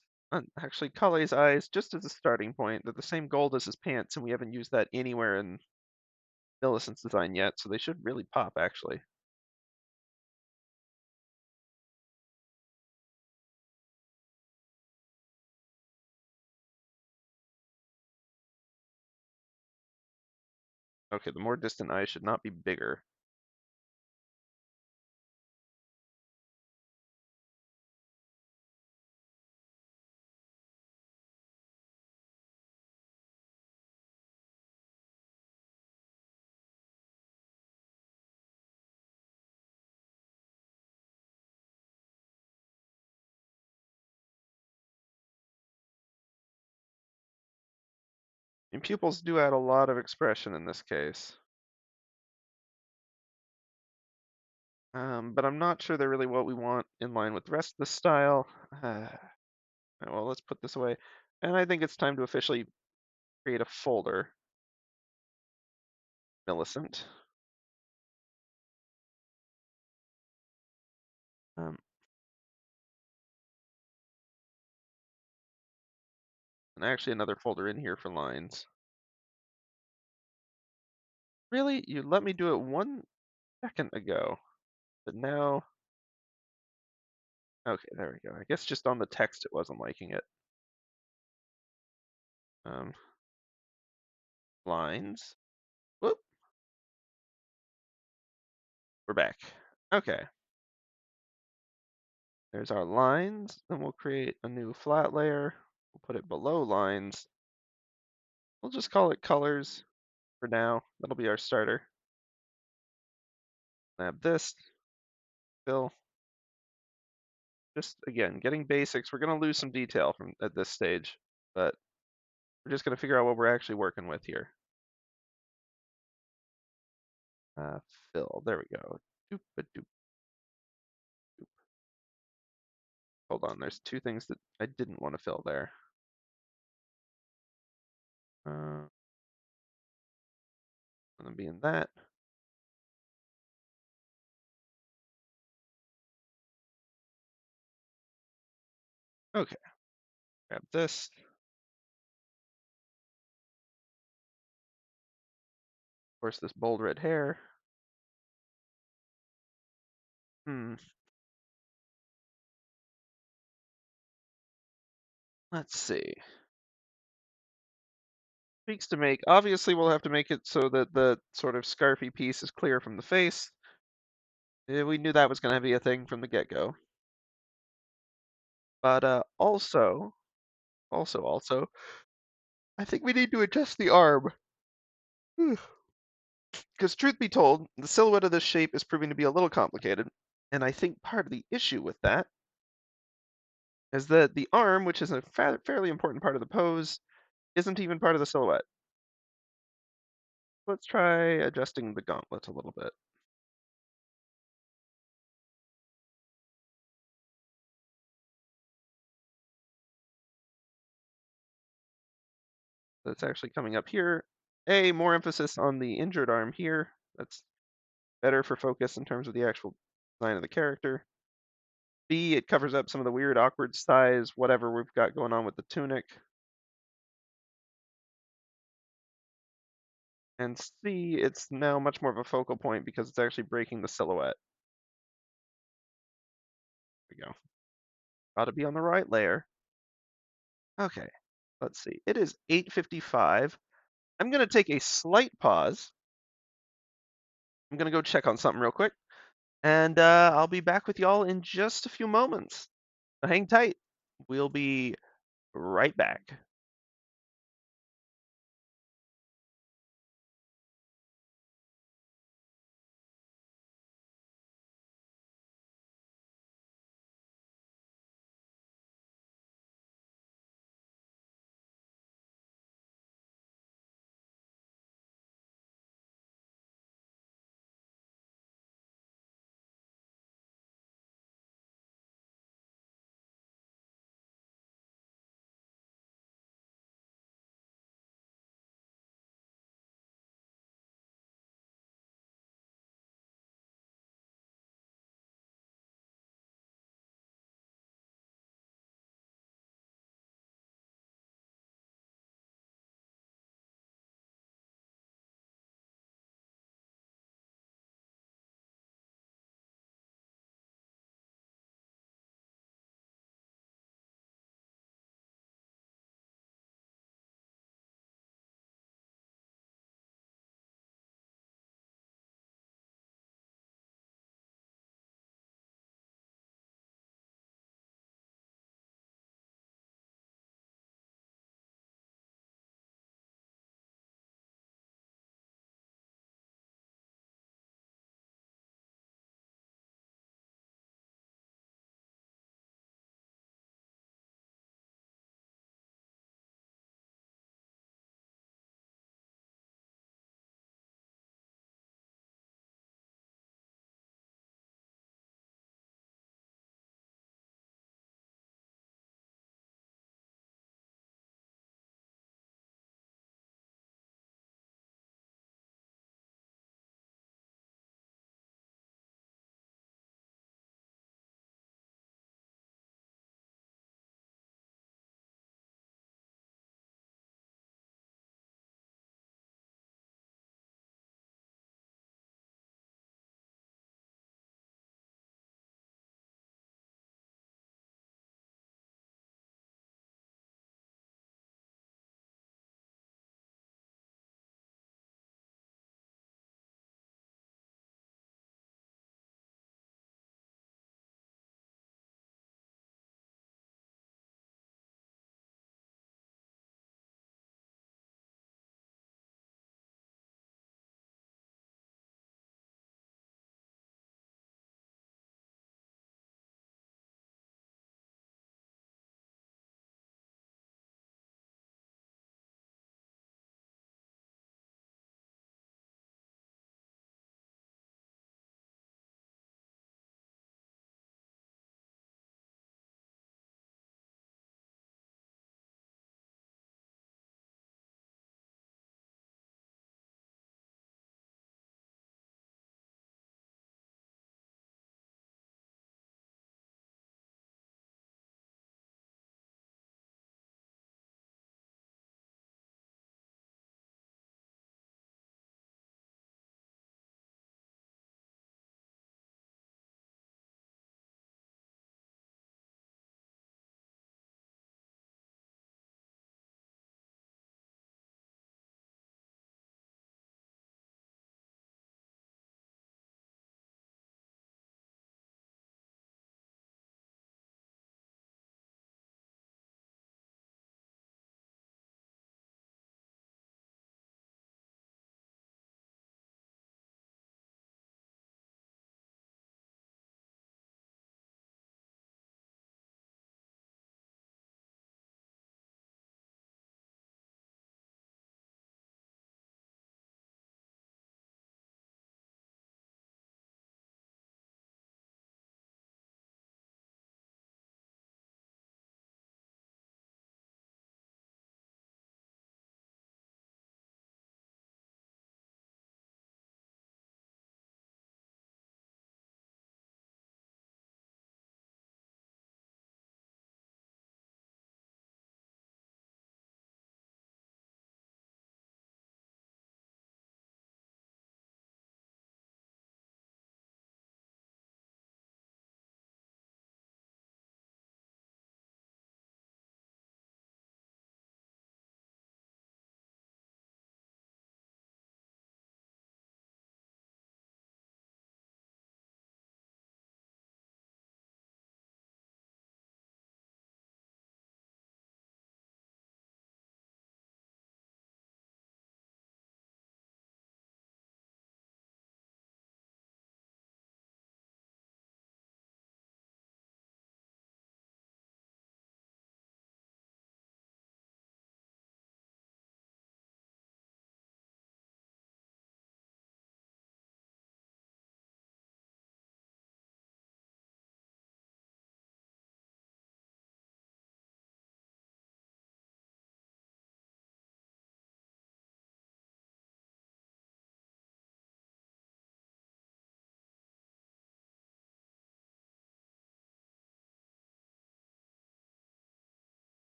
actually color his eyes just as a starting point. They're the same gold as his pants, and we haven't used that anywhere in Millicent's design yet, so they should really pop, actually. Okay, the more distant eyes should not be bigger. And pupils do add a lot of expression in this case. But I'm not sure they're really what we want in line with the rest of the style. Well, let's put this away. And I think it's time to officially create a folder. Millicent. Um, and actually another folder in here for lines. Really? You let me do it 1 second ago. But now, okay, there we go. I guess just on the text it wasn't liking it. Um, lines. Whoop. We're back. Okay. There's our lines. Then we'll create a new flat layer. We'll put it below lines. We'll just call it colors for now. That'll be our starter. Snap this. Fill. Just again, getting basics. We're gonna lose some detail from at this stage, but we're just gonna figure out what we're actually working with here. Uh, Fill. There we go. Doop, doop. Hold on, there's two things that I didn't want to fill there. Uh, gonna be in that. Okay, grab this. Of course, this bold red hair. Hmm. Let's see. Tweaks to make. Obviously, we'll have to make it so that the sort of scarfy piece is clear from the face. We knew that was going to be a thing from the get-go. But also, I think we need to adjust the arm. Because truth be told, the silhouette of this shape is proving to be a little complicated, and I think part of the issue with that is that the arm, which is a fairly important part of the pose, isn't even part of the silhouette. Let's try adjusting the gauntlet a little bit. That's actually coming up here. A, more emphasis on the injured arm here. That's better for focus in terms of the actual design of the character. B, it covers up some of the weird, awkward size, whatever we've got going on with the tunic. And C, it's now much more of a focal point because it's actually breaking the silhouette. There we go. Got to be on the right layer. Okay, let's see. It is 8:55. I'm going to take a slight pause. I'm going to go check on something real quick, and I'll be back with y'all in just a few moments. So hang tight. We'll be right back.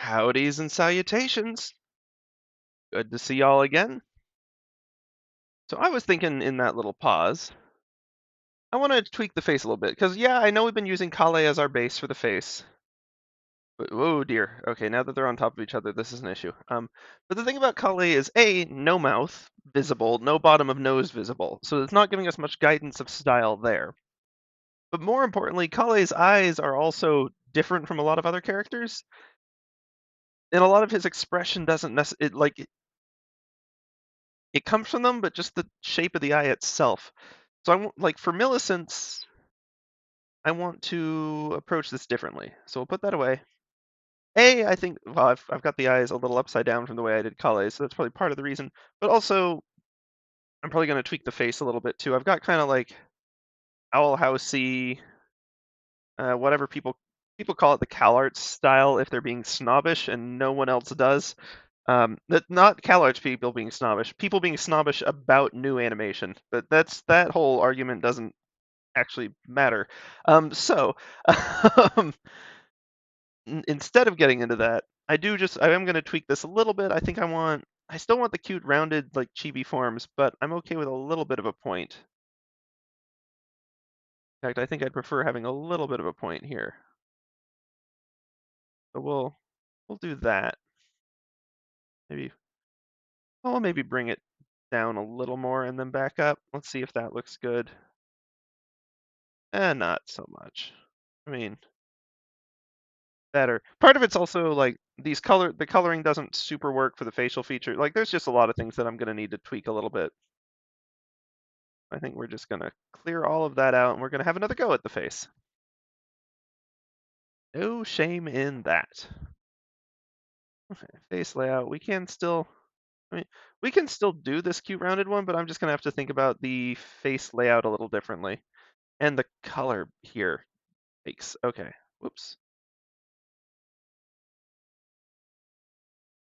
Howdys and salutations. Good to see y'all again. So I was thinking in that little pause, I want to tweak the face a little bit because yeah, I know we've been using Kale as our base for the face. But, oh dear. Okay, now that they're on top of each other, this is an issue. But the thing about Kale is A, no mouth visible, no bottom of nose visible. So it's not giving us much guidance of style there. But more importantly, Kale's eyes are also different from a lot of other characters. And a lot of his expression doesn't necessarily it comes from them, but just the shape of the eye itself. So I want, like for Millicent's, I want to approach this differently. So we'll put that away. I think well, I've got the eyes a little upside down from the way I did Kale, so that's probably part of the reason. But also, I'm probably going to tweak the face a little bit too. I've got kind of like owl housey, whatever people call it the CalArts style if they're being snobbish and no one else does. That not CalArts people being snobbish, people being snobbish about new animation. But that whole argument doesn't actually matter. So um, instead of getting into that, I am going to tweak this a little bit. I still want the cute rounded like chibi forms, but I'm okay with a little bit of a point. In fact, I think I'd prefer having a little bit of a point here. So we'll do that. Maybe maybe bring it down a little more and then back up. Let's see if that looks good. Not so much. I mean, better. Part of it's also like the coloring doesn't super work for the facial feature. Like there's just a lot of things that I'm gonna need to tweak a little bit. I think we're just gonna clear all of that out and we're gonna have another go at the face. No shame in that. Okay, face layout. I mean, we can still do this cute rounded one, but I'm just gonna have to think about the face layout a little differently. And the color here makes, okay, whoops,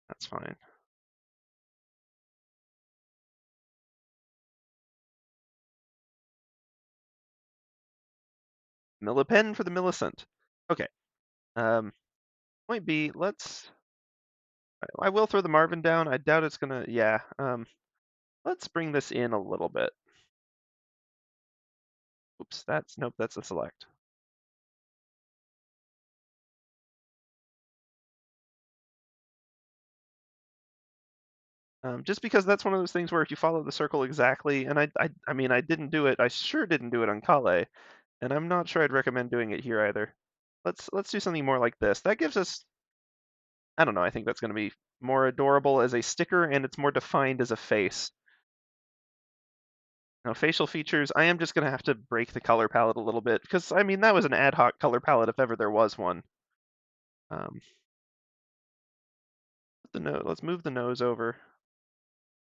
that's fine. Millipen for the Millicent. Okay, point B, I will throw the Marvin down. I doubt it's gonna, yeah. Let's bring this in a little bit. Oops, nope, that's a select. Just because that's one of those things where if you follow the circle exactly, and I mean, I didn't do it. I sure didn't do it on Kale, and I'm not sure I'd recommend doing it here either. Let's do something more like this. That gives us, I don't know. I think that's going to be more adorable as a sticker, and it's more defined as a face. Now, facial features, I am just going to have to break the color palette a little bit because I mean that was an ad hoc color palette if ever there was one. Um, let's move the nose over,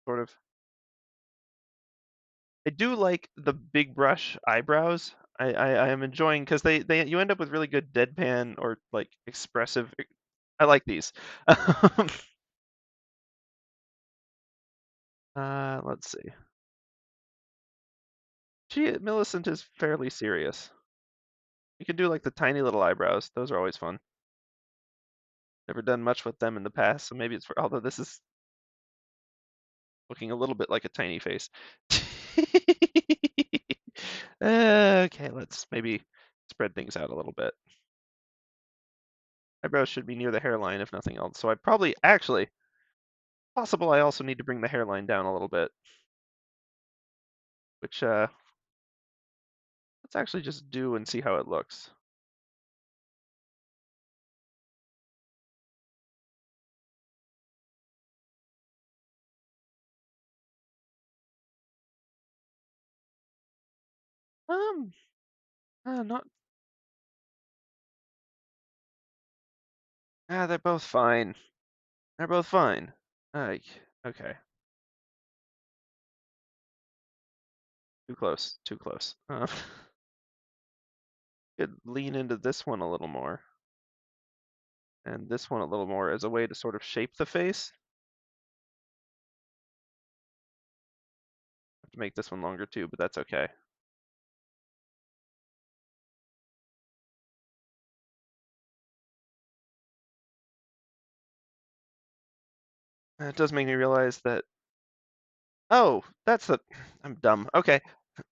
sort of. I do like the big brush eyebrows. I am enjoying because they you end up with really good deadpan or like expressive. I like these. Let's see. Millicent is fairly serious. You can do like the tiny little eyebrows. Those are always fun. Never done much with them in the past, so maybe it's for. Although this is looking a little bit like a tiny face. Okay, let's maybe spread things out a little bit. Eyebrows should be near the hairline if nothing else. So I probably actually possible I also need to bring the hairline down a little bit. Which let's actually just do and see how it looks. Um not they're both fine. They're both fine. Like, okay. Too close. Too close. Could lean into this one a little more. And this one a little more as a way to sort of shape the face. Have to make this one longer too, but that's okay. It does make me realize that. Oh, that's the. I'm dumb. Okay,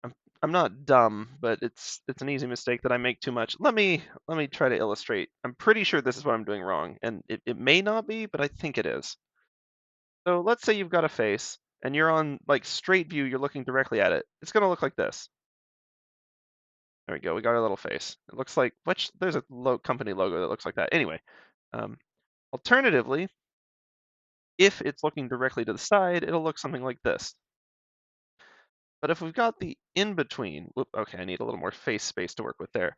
I'm I'm not dumb, but it's an easy mistake that I make too much. Let me try to illustrate. I'm pretty sure this is what I'm doing wrong, and it may not be, but I think it is. So let's say you've got a face, and you're on like straight view. You're looking directly at it. It's gonna look like this. There we go. We got our little face. It looks like which there's a company logo that looks like that. Anyway, um, alternatively, if it's looking directly to the side, it'll look something like this. But if we've got the in between, whoop, okay, I need a little more face space to work with there.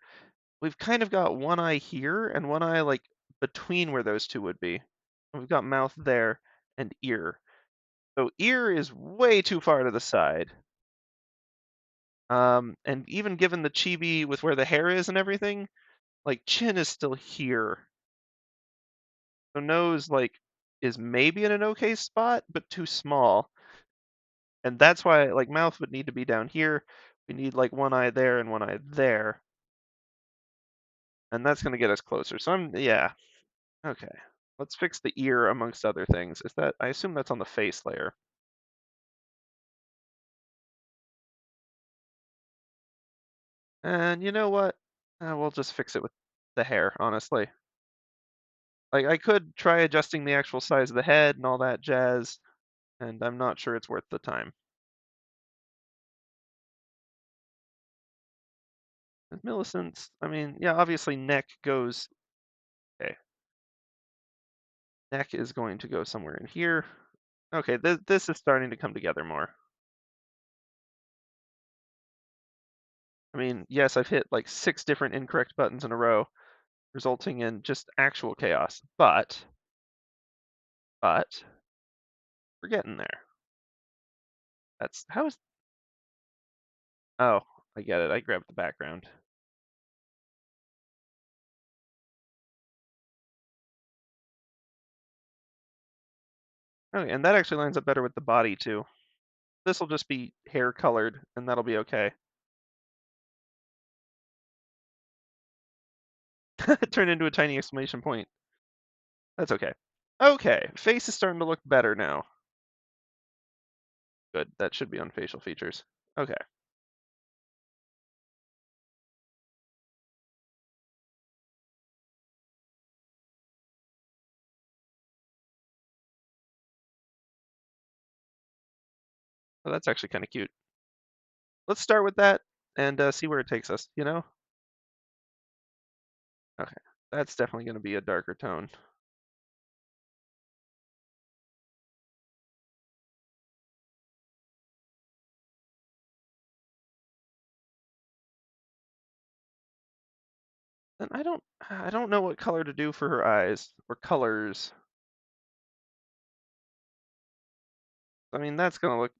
We've kind of got one eye here and one eye like between where those two would be. And we've got mouth there and ear. So ear is way too far to the side. And even given the chibi with where the hair is and everything, like chin is still here. So nose like is maybe in an okay spot, but too small. And that's why like mouth would need to be down here. We need like one eye there and one eye there. And that's gonna get us closer. So yeah. Okay. Let's fix the ear amongst other things. Is that I assume that's on the face layer. And you know what? We'll just fix it with the hair, honestly. Like I could try adjusting the actual size of the head and all that jazz, and I'm not sure it's worth the time. With Millicent's, I mean, yeah, obviously neck goes. Okay, neck is going to go somewhere in here. Okay, this is starting to come together more. I mean, yes, I've hit like 6 different incorrect buttons in a row, resulting in just actual chaos. But we're getting there. That's how is. Oh, I get it. I grabbed the background. Okay, and that actually lines up better with the body too. This will just be hair colored, and that'll be okay. It turned into a tiny exclamation point. That's okay. Okay, face is starting to look better now. Good, that should be on facial features. Okay. Well, that's actually kind of cute. Let's start with that and see where it takes us, you know? Okay, that's definitely going to be a darker tone. And I don't know what color to do for her eyes or colors. I mean, that's going to look,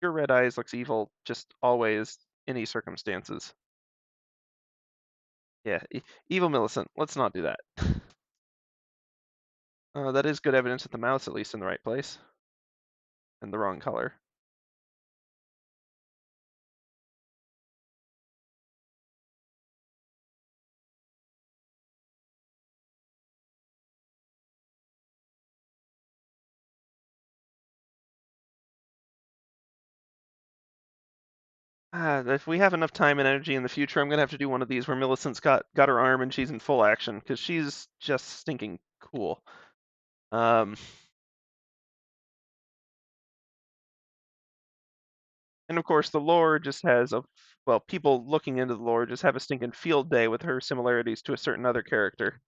your red eyes looks evil just always, any circumstances. Yeah, evil Millicent. Let's not do that. That is good evidence that the mouth's at least in the right place and the wrong color. If we have enough time and energy in the future, I'm gonna have to do one of these where Millicent's got her arm and she's in full action because she's just stinking cool. Um, and of course, the lore just has a well, people looking into the lore just have a stinking field day with her similarities to a certain other character.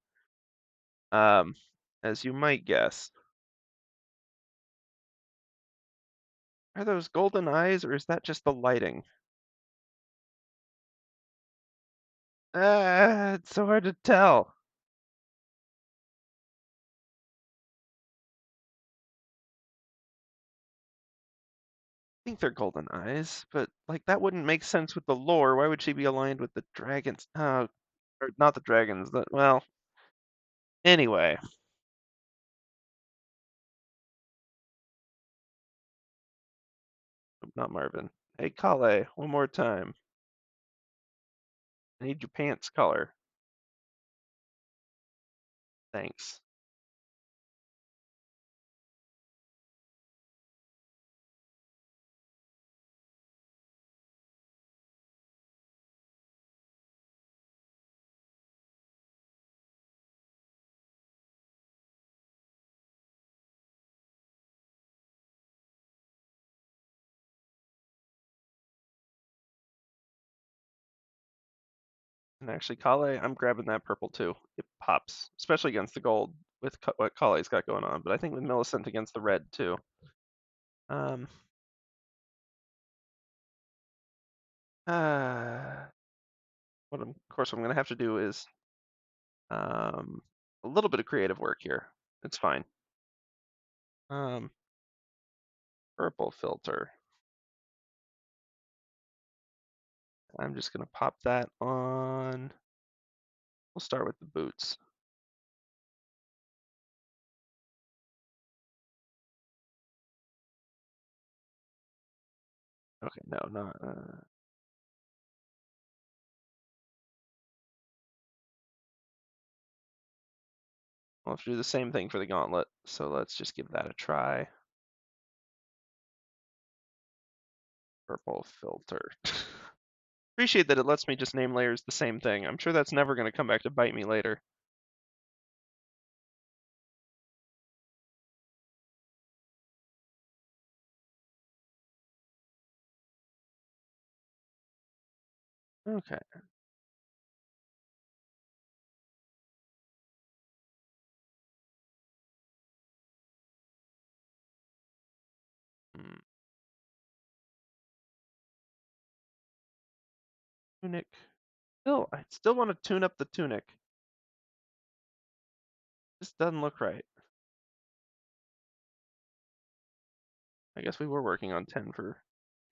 Um, as you might guess, are those golden eyes or is that just the lighting? It's so hard to tell. Think they're golden eyes, but like that wouldn't make sense with the lore. Why would she be aligned with the dragons? Or not the dragons. Well, anyway, not Marvin. Hey, Kale, one more time. I need your pants color. Thanks. And actually, Kale, I'm grabbing that purple too. It pops, especially against the gold with what Kale's got going on. But I think with Millicent against the red too. Um, what of course I'm gonna have to do is a little bit of creative work here. It's fine. Um, Purple filter. I'm just gonna pop that on. We'll start with the boots. Okay, no, not. We'll have to do the same thing for the gauntlet. So let's just give that a try. Purple filter. Appreciate that it lets me just name layers the same thing. I'm sure that's never going to come back to bite me later. Okay. Hmm. Tunic. I still want to tune up the tunic. This doesn't look right. I guess we were working on 10 for.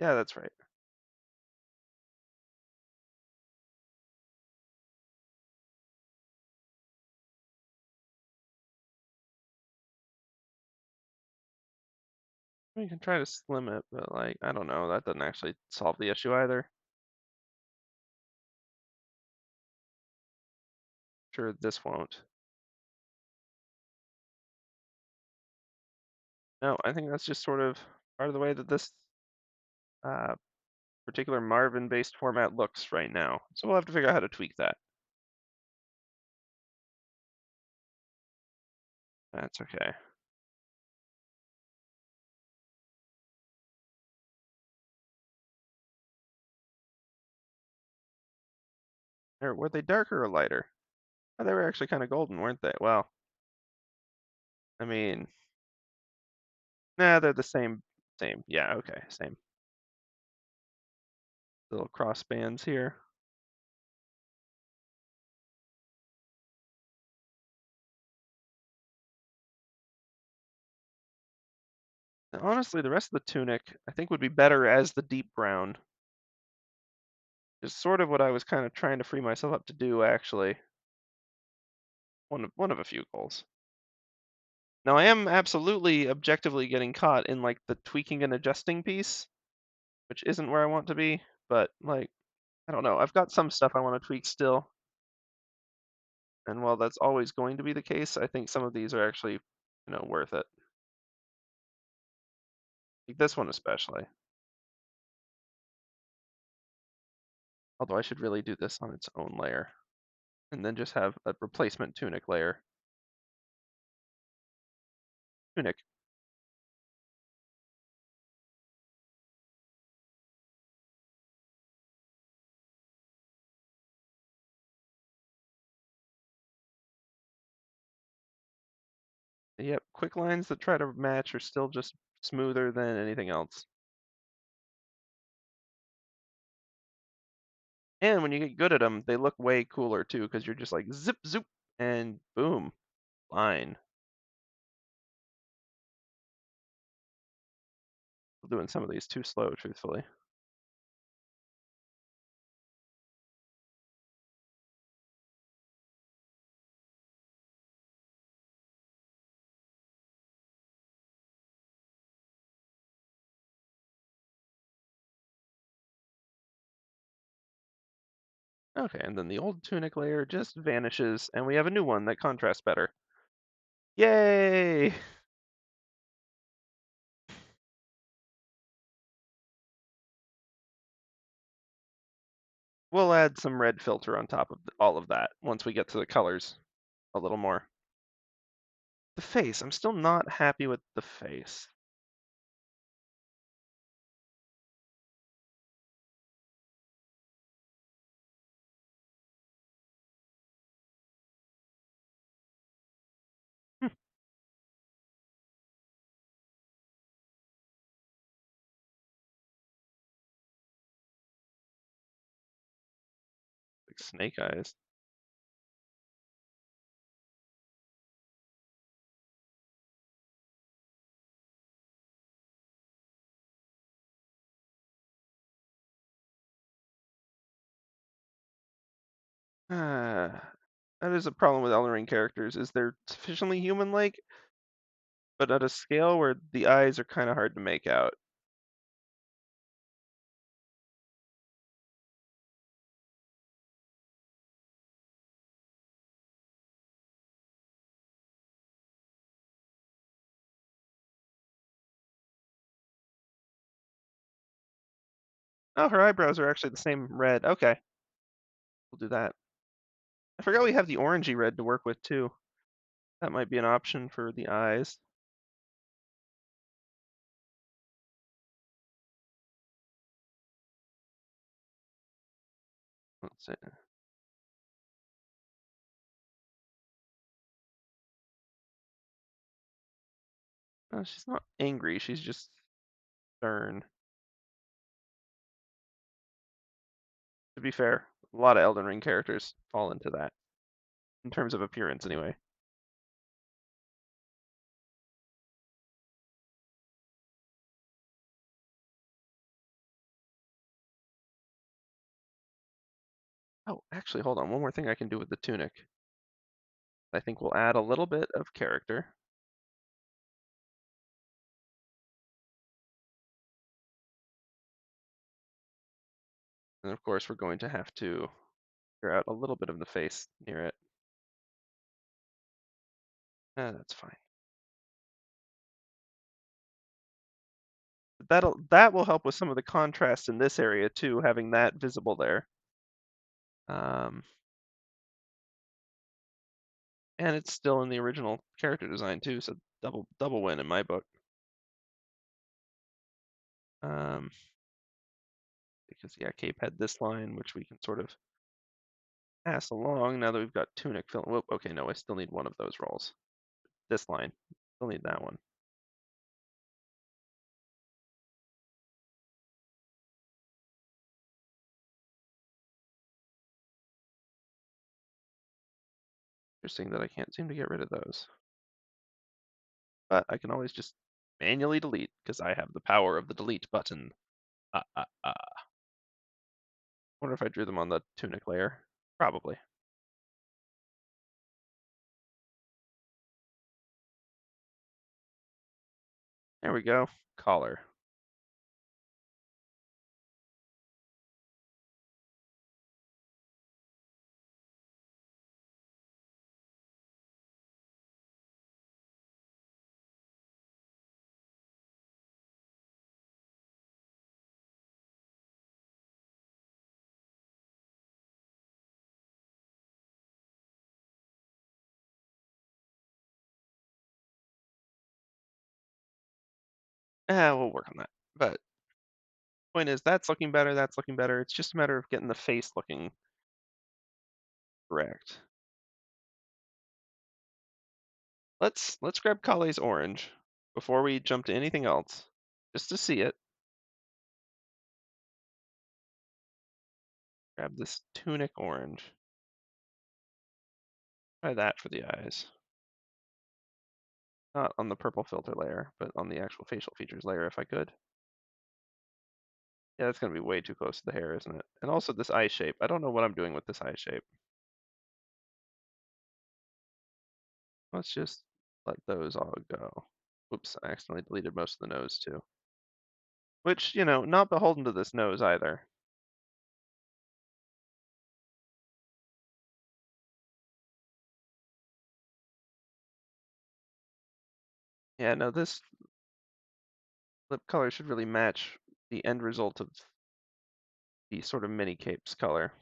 Yeah, that's right. We can try to slim it, but like, I don't know. That doesn't actually solve the issue either. Sure, this won't. No, I think that's just sort of part of the way that this uh, particular Marvin-based format looks right now. So we'll have to figure out how to tweak that. That's okay. Were they darker or lighter? Oh, they were actually kind of golden, weren't they? Well, I mean, nah, they're the same. Same. Yeah, okay, same. Little cross bands here. And honestly, the rest of the tunic I think would be better as the deep brown. Is sort of what I was kind of trying to free myself up to do, actually. One of a few goals. Now I am absolutely objectively getting caught in like the tweaking and adjusting piece, which isn't where I want to be, but like I don't know. I've got some stuff I want to tweak still. And while that's always going to be the case, I think some of these are actually, worth it. Like this one especially. Although I should really do this on its own layer. And then just have a replacement tunic layer. Tunic. Yep, quick lines that try to match are still just smoother than anything else. And when you get good at them, they look way cooler too, because you're just like zip, zoop, and boom, line. I'm doing some of these too slow, truthfully. Okay, and then the old tunic layer just vanishes, and we have a new one that contrasts better. Yay! We'll add some red filter on top of all of that once we get to the colors a little more. The face, I'm still not happy with the face. like snake eyes. Ah, that is a problem with Elden Ring characters, is they're sufficiently human-like, but at a scale where the eyes are kind of hard to make out. Oh, her eyebrows are actually the same red. Okay, we'll do that. I forgot we have the orangey red to work with too. That might be an option for the eyes. Let's see. Oh, she's not angry. She's just stern. To be fair, a lot of Elden Ring characters fall into that, in terms of appearance anyway. Oh, actually, hold on. One more thing I can do with the tunic. I think we'll add a little bit of character. And of course, we're going to have to figure out a little bit of the face near it. That's fine. That will help with some of the contrast in this area too, having that visible there. Um, and it's still in the original character design too, so double win in my book. Um, because yeah, Cape had this line, which we can sort of pass along now that we've got tunic fill. Whoop, okay, no, I still need one of those rolls. This line, still need that one. Interesting that I can't seem to get rid of those. But I can always just manually delete because I have the power of the delete button. Uh, uh, uh. Wonder if I drew them on the tunic layer. Probably. There we go. Collar. We'll work on that. But point is, that's looking better. That's looking better. It's just a matter of getting the face looking correct. Let's grab Kale's orange before we jump to anything else, just to see it. Grab this tunic orange. Try that for the eyes. Not on the purple filter layer, but on the actual facial features layer if I could. Yeah, that's gonna be way too close to the hair, isn't it? And also this eye shape. I don't know what I'm doing with this eye shape. Let's just let those all go. Oops, I accidentally deleted most of the nose too. Which, not beholden to this nose either. Yeah, no, this lip color should really match the end result of the sort of mini cape's color.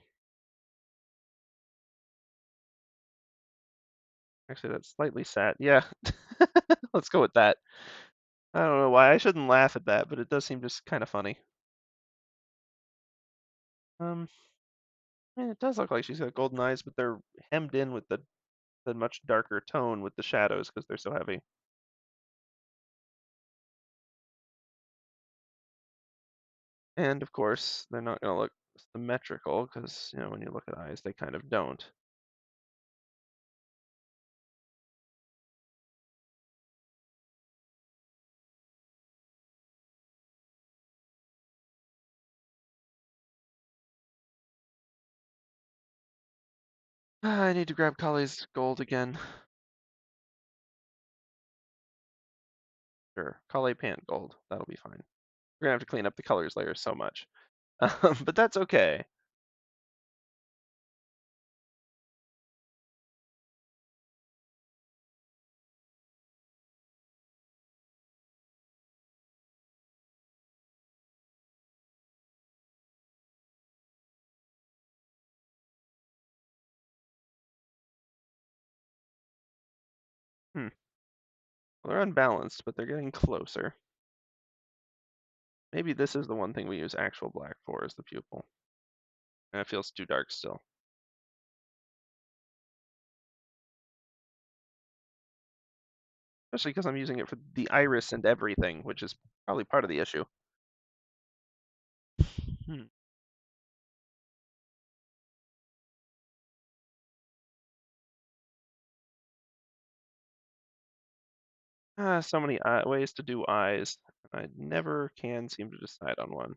Actually, that's slightly sad. Yeah, let's go with that. I don't know why. I shouldn't laugh at that, but it does seem just kind of funny. Um, it does look like she's got golden eyes, but they're hemmed in with the much darker tone with the shadows because they're so heavy. And of course, they're not going to look symmetrical because, when you look at eyes, they kind of don't. I need to grab Kale's gold again. Sure, Kale pant gold. That'll be fine. We're gonna have to clean up the colors layer so much. But that's okay. Hmm. Well, they're unbalanced, but they're getting closer. Maybe this is the one thing we use actual black for, is the pupil. And it feels too dark still. Especially because I'm using it for the iris and everything, which is probably part of the issue. Hmm. So many ways to do eyes. I never can seem to decide on one.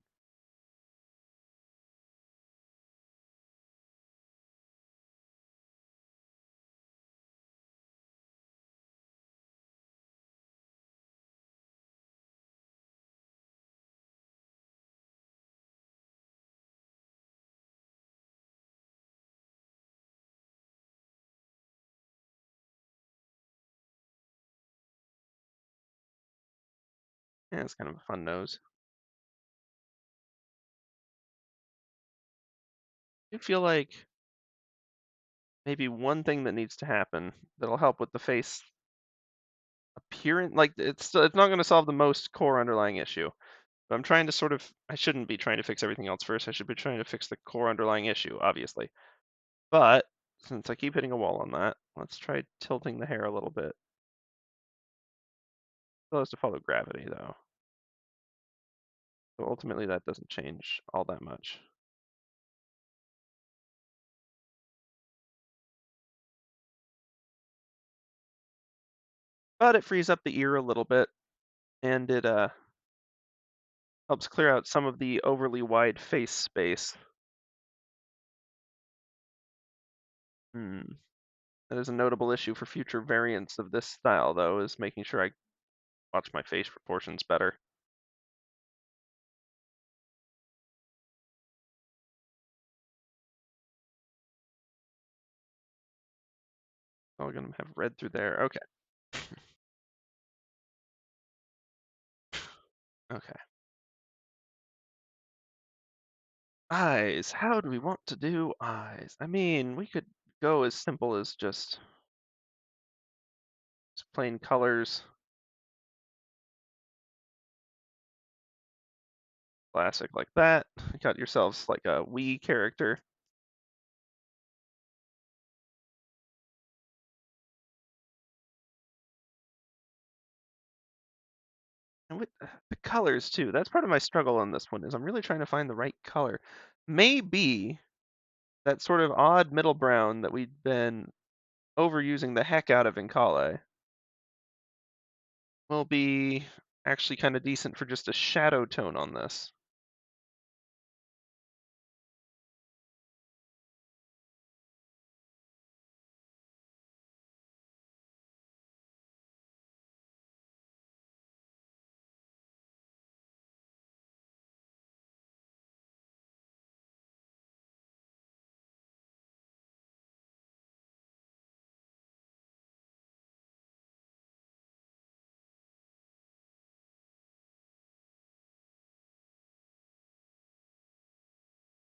Yeah, it's kind of a fun nose. I feel like maybe one thing that needs to happen that'll help with the face appearance, like it's not going to solve the most core underlying issue. But I'm trying to I shouldn't be trying to fix everything else first. I should be trying to fix the core underlying issue, obviously. But since I keep hitting a wall on that, let's try tilting the hair a little bit. So as to follow gravity, though. So ultimately, that doesn't change all that much. But it frees up the ear a little bit, and it helps clear out some of the overly wide face space. Hmm. That is a notable issue for future variants of this style, though, is making sure I watch my face proportions better. Oh, we're gonna have red through there. Okay. Okay. Eyes. How do we want to do eyes? I mean, we could go as simple as just plain colors. Classic like that. Got yourselves like a Wii character. And with the colors too. That's part of my struggle on this one is I'm really trying to find the right color. Maybe that sort of odd middle brown that we've been overusing the heck out of in Kale will be actually kind of decent for just a shadow tone on this.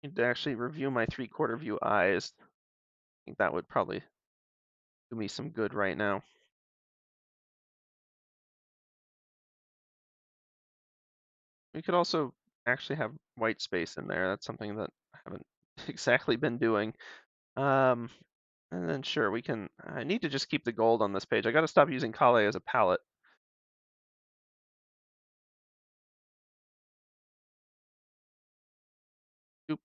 Need to actually review my 3/4 view eyes. I think that would probably do me some good right now. We could also actually have white space in there. That's something that I haven't exactly been doing. Um, and then sure, I need to just keep the gold on this page. I got to stop using Kale as a palette. Oop.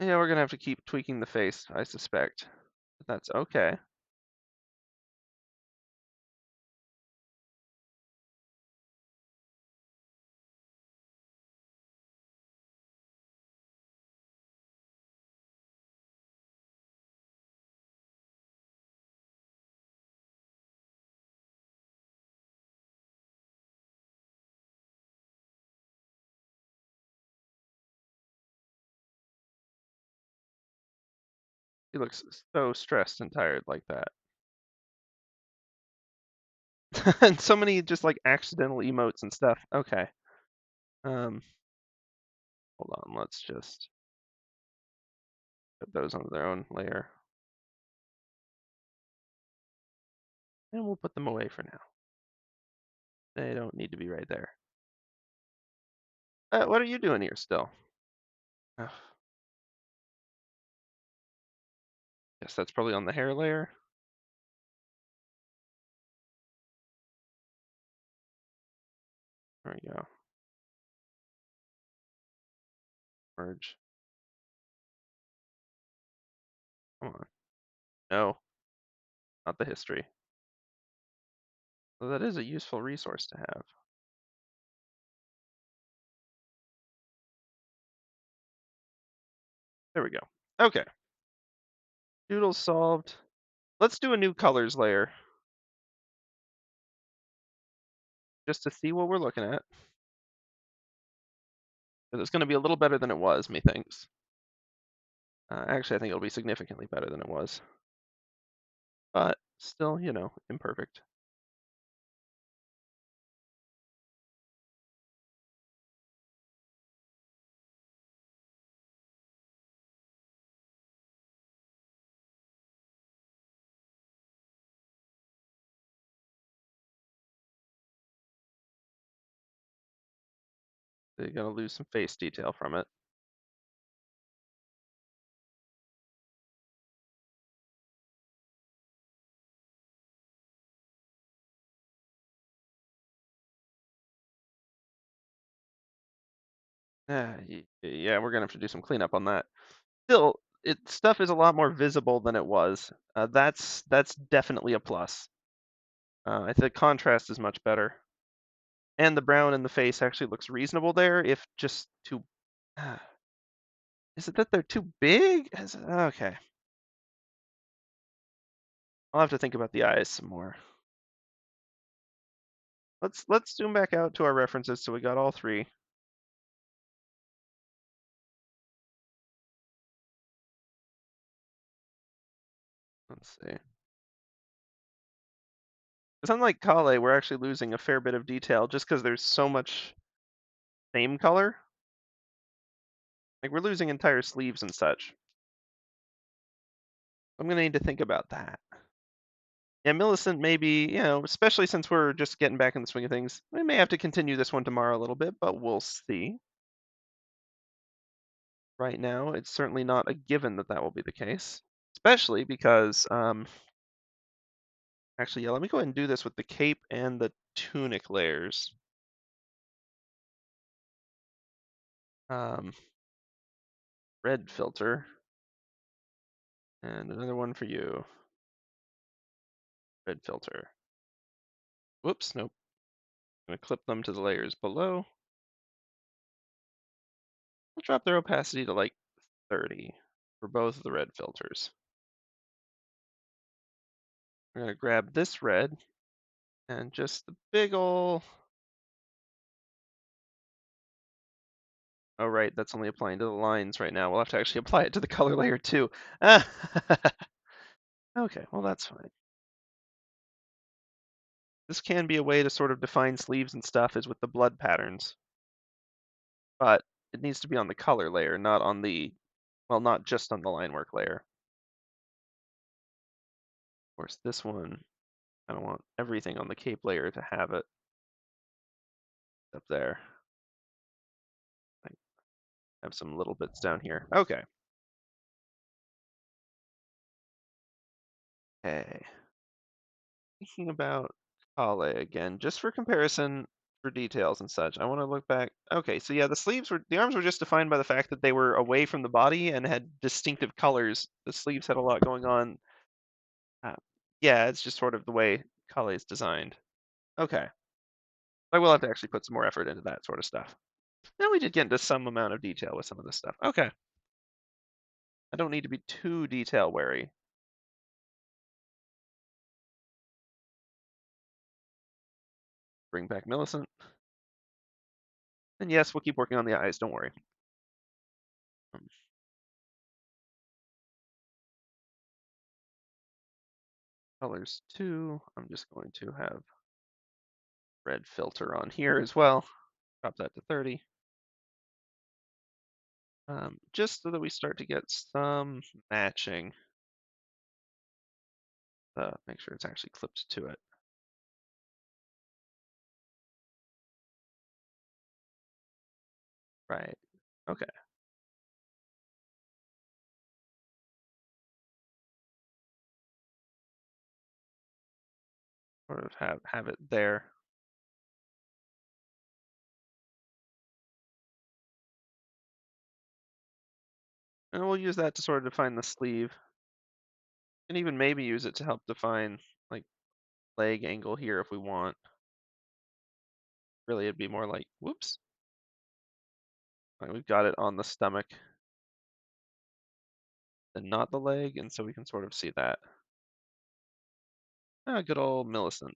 Yeah, we're gonna have to keep tweaking the face, I suspect. But that's okay. He looks so stressed and tired like that. And so many just like accidental emotes and stuff. Okay. Um, hold on, let's just put those on their own layer. And we'll put them away for now. They don't need to be right there. What are you doing here still? Ugh, guess that's probably on the hair layer. There we go. Merge. Come on. No, not the history. Well, that is a useful resource to have. There we go. Okay. Doodle solved. Let's do a new colors layer just to see what we're looking at. 'Cause it's going to be a little better than it was, methinks. Actually, I think it'll be significantly better than it was. But still, imperfect. So you're going to lose some face detail from it. Yeah, we're going to have to do some cleanup on that. Still, stuff is a lot more visible than it was. That's definitely a plus. I think contrast is much better. And the brown in the face actually looks reasonable there, if just too. Is it that they're too big? Okay. I'll have to think about the eyes some more. Let's zoom back out to our references so we got all three. Let's see. Because unlike Kale, we're actually losing a fair bit of detail just because there's so much same color. Like we're losing entire sleeves and such. I'm gonna need to think about that. Yeah, Millicent maybe, especially since we're just getting back in the swing of things, we may have to continue this one tomorrow a little bit, but we'll see. Right now, it's certainly not a given that that will be the case, especially because, actually, yeah, let me go ahead and do this with the cape and the tunic layers. Um, red filter, and another one for you. Red filter. Whoops, nope. I'm gonna clip them to the layers below. I'll drop their opacity to like 30 for both of the red filters. I'm gonna grab this red and just the big ol'. Oh, right, that's only applying to the lines right now. We'll have to actually apply it to the color layer too. Okay, well that's fine. This can be a way to sort of define sleeves and stuff is with the blood patterns. But it needs to be on the color layer, not on the, well, not just on the line work layer. Of course, this one, I don't want everything on the cape layer to have it up there. I have some little bits down here. Okay. Okay. Thinking about Kale again, just for comparison, for details and such. I want to look back. Okay, so yeah, the arms were just defined by the fact that they were away from the body and had distinctive colors. The sleeves had a lot going on. Uh, yeah, it's just sort of the way Kale is designed. Okay, I will have to actually put some more effort into that sort of stuff. Now we did get into some amount of detail with some of this stuff. Okay, I don't need to be too detail wary. Bring back Millicent. And yes, we'll keep working on the eyes, don't worry. Um, colors 2, I'm just going to have red filter on here as well. Drop that to 30. Just so that we start to get some matching. Make sure it's actually clipped to it. Right. Okay. Sort of have it there. And we'll use that to sort of define the sleeve. And even maybe use it to help define like leg angle here if we want. Really it'd be more like, whoops. Like we've got it on the stomach and not the leg, and so we can sort of see that. Ah, good old Millicent.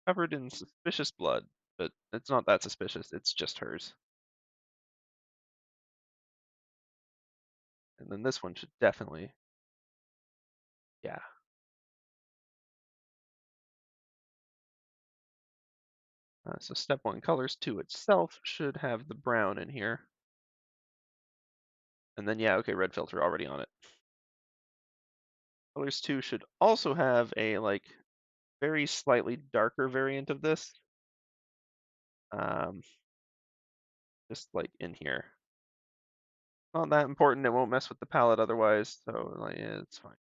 Covered in suspicious blood, but it's not that suspicious, it's just hers. And then this one should definitely, yeah. So step 1, colors 2 itself should have the brown in here. And then, yeah, okay, red filter already on it. Colors 2 should also have a, like, very slightly darker variant of this. Um, just, like, in here. Not that important, it won't mess with the palette otherwise, so, like, yeah, it's fine.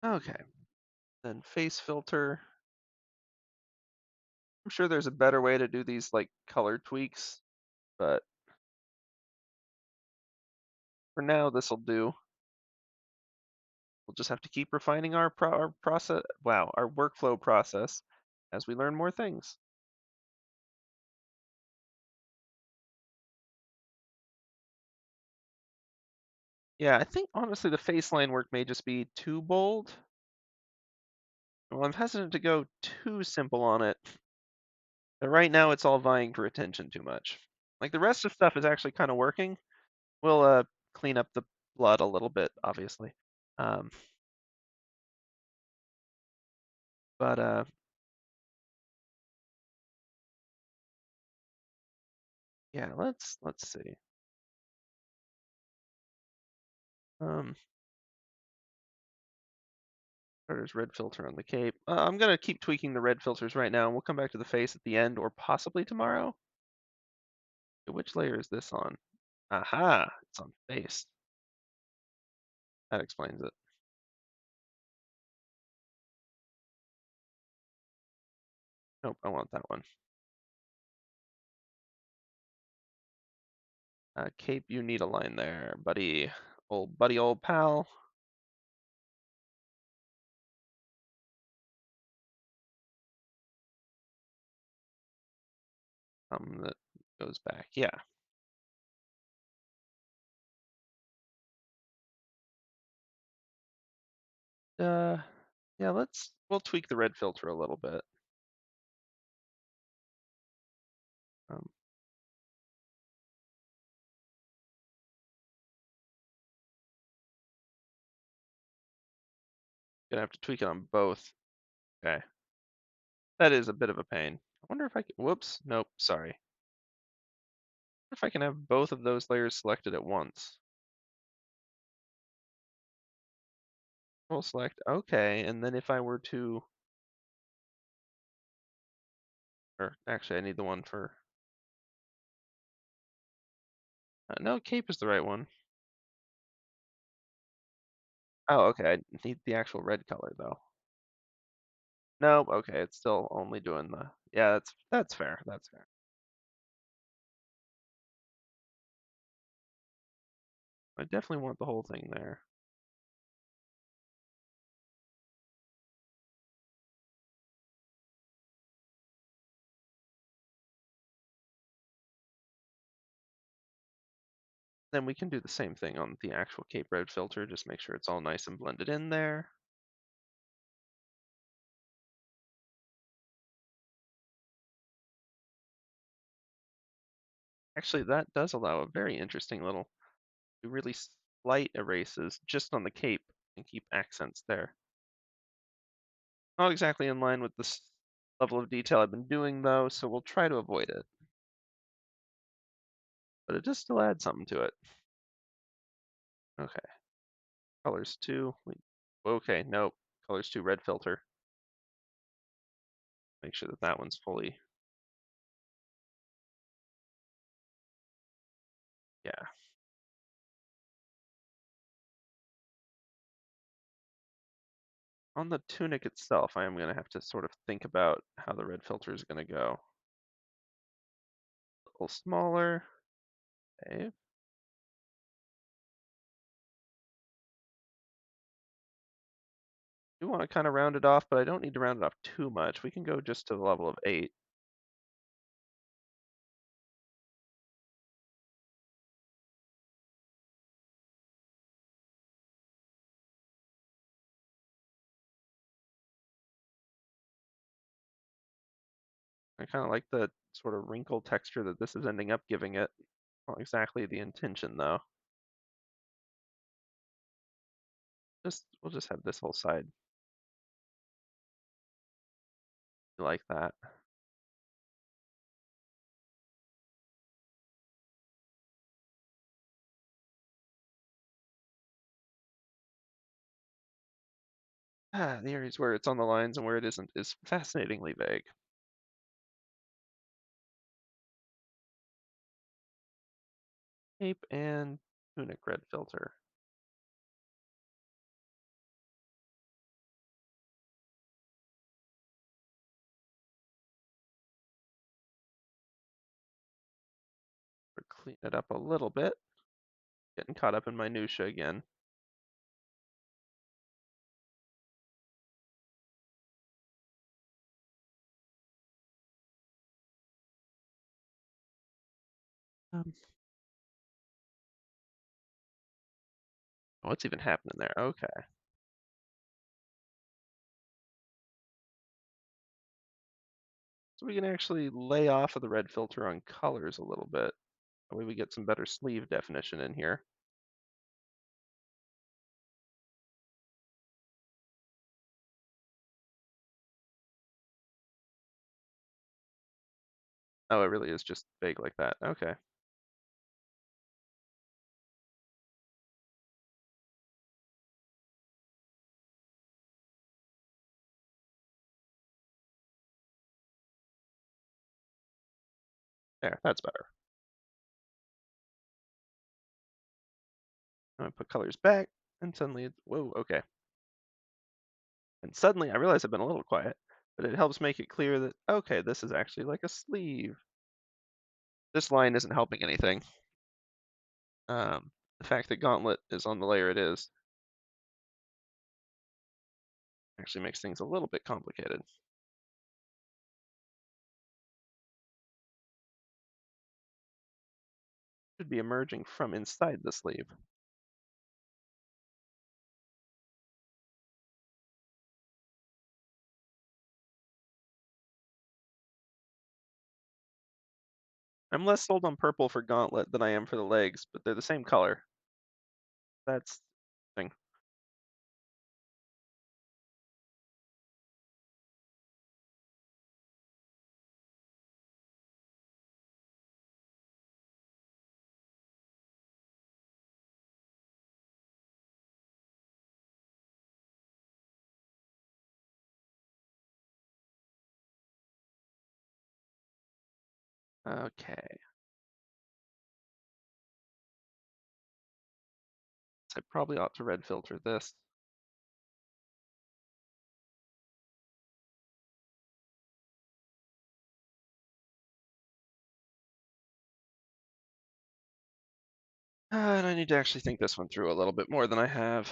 Okay, then face filter. I'm sure there's a better way to do these, like, color tweaks, but for now, this'll do. We'll just have to keep refining our process, wow, our workflow process as we learn more things. Yeah, I think honestly the face line work may just be too bold. Well, I'm hesitant to go too simple on it. But right now it's all vying for attention too much. Like the rest of stuff is actually kind of working. We'll clean up the blood a little bit, obviously. Um, but yeah, let's see. Um, there's red filter on the cape. I'm gonna keep tweaking the red filters right now, and we'll come back to the face at the end, or possibly tomorrow. Okay, which layer is this on? Aha, it's on face. That explains it. Nope, I want that one. Cape, you need a line there, buddy. Old pal. That goes back. Yeah. Uh, yeah. We'll tweak the red filter a little bit. Um, gonna have to tweak it on both. Okay. That is a bit of a pain. I wonder if I can. Whoops. Nope. Sorry. If I can have both of those layers selected at once. Control select. Okay. And then if I were to, or actually, I need the one for No, cape is the right one. Oh, okay. I need the actual red color though. Nope. Okay, it's still only doing the. Yeah, that's fair. That's fair. I definitely want the whole thing there. Then we can do the same thing on the actual cape red filter. Just make sure it's all nice and blended in there. Actually, that does allow a very interesting little, really slight erases just on the cape and keep accents there. Not exactly in line with this level of detail I've been doing though, so we'll try to avoid it. But it does still add something to it. Okay, colors 2. Okay, nope. Colors 2 red filter. Make sure that that one's fully, yeah. On the tunic itself, I am going to have to sort of think about how the red filter is going to go. A little smaller. Okay. I do want to kind of round it off, but I don't need to round it off too much. We can go just to the level of 8. I kind of like the sort of wrinkle texture that this is ending up giving it. Not exactly the intention though. We'll just have this whole side like that. The areas where it's on the lines and where it isn't is fascinatingly vague. Cape and tunic red filter. Clean it up a little bit. Getting caught up in minutia again. Um, what's even happening there? Okay. So we can actually lay off of the red filter on colors a little bit. That way we get some better sleeve definition in here. Oh, it really is just vague like that. Okay. There, that's better. I'm gonna put colors back, and suddenly it's, whoa, okay. And suddenly I realize I've been a little quiet, but it helps make it clear that, okay, this is actually like a sleeve. This line isn't helping anything. The fact that Gauntlet is on the layer it is actually makes things a little bit complicated. Should be emerging from inside the sleeve. I'm less sold on purple for Gauntlet than I am for the legs, but they're the same color. That's the thing. Okay. I probably ought to red filter this. And I need to actually think this one through a little bit more than I have.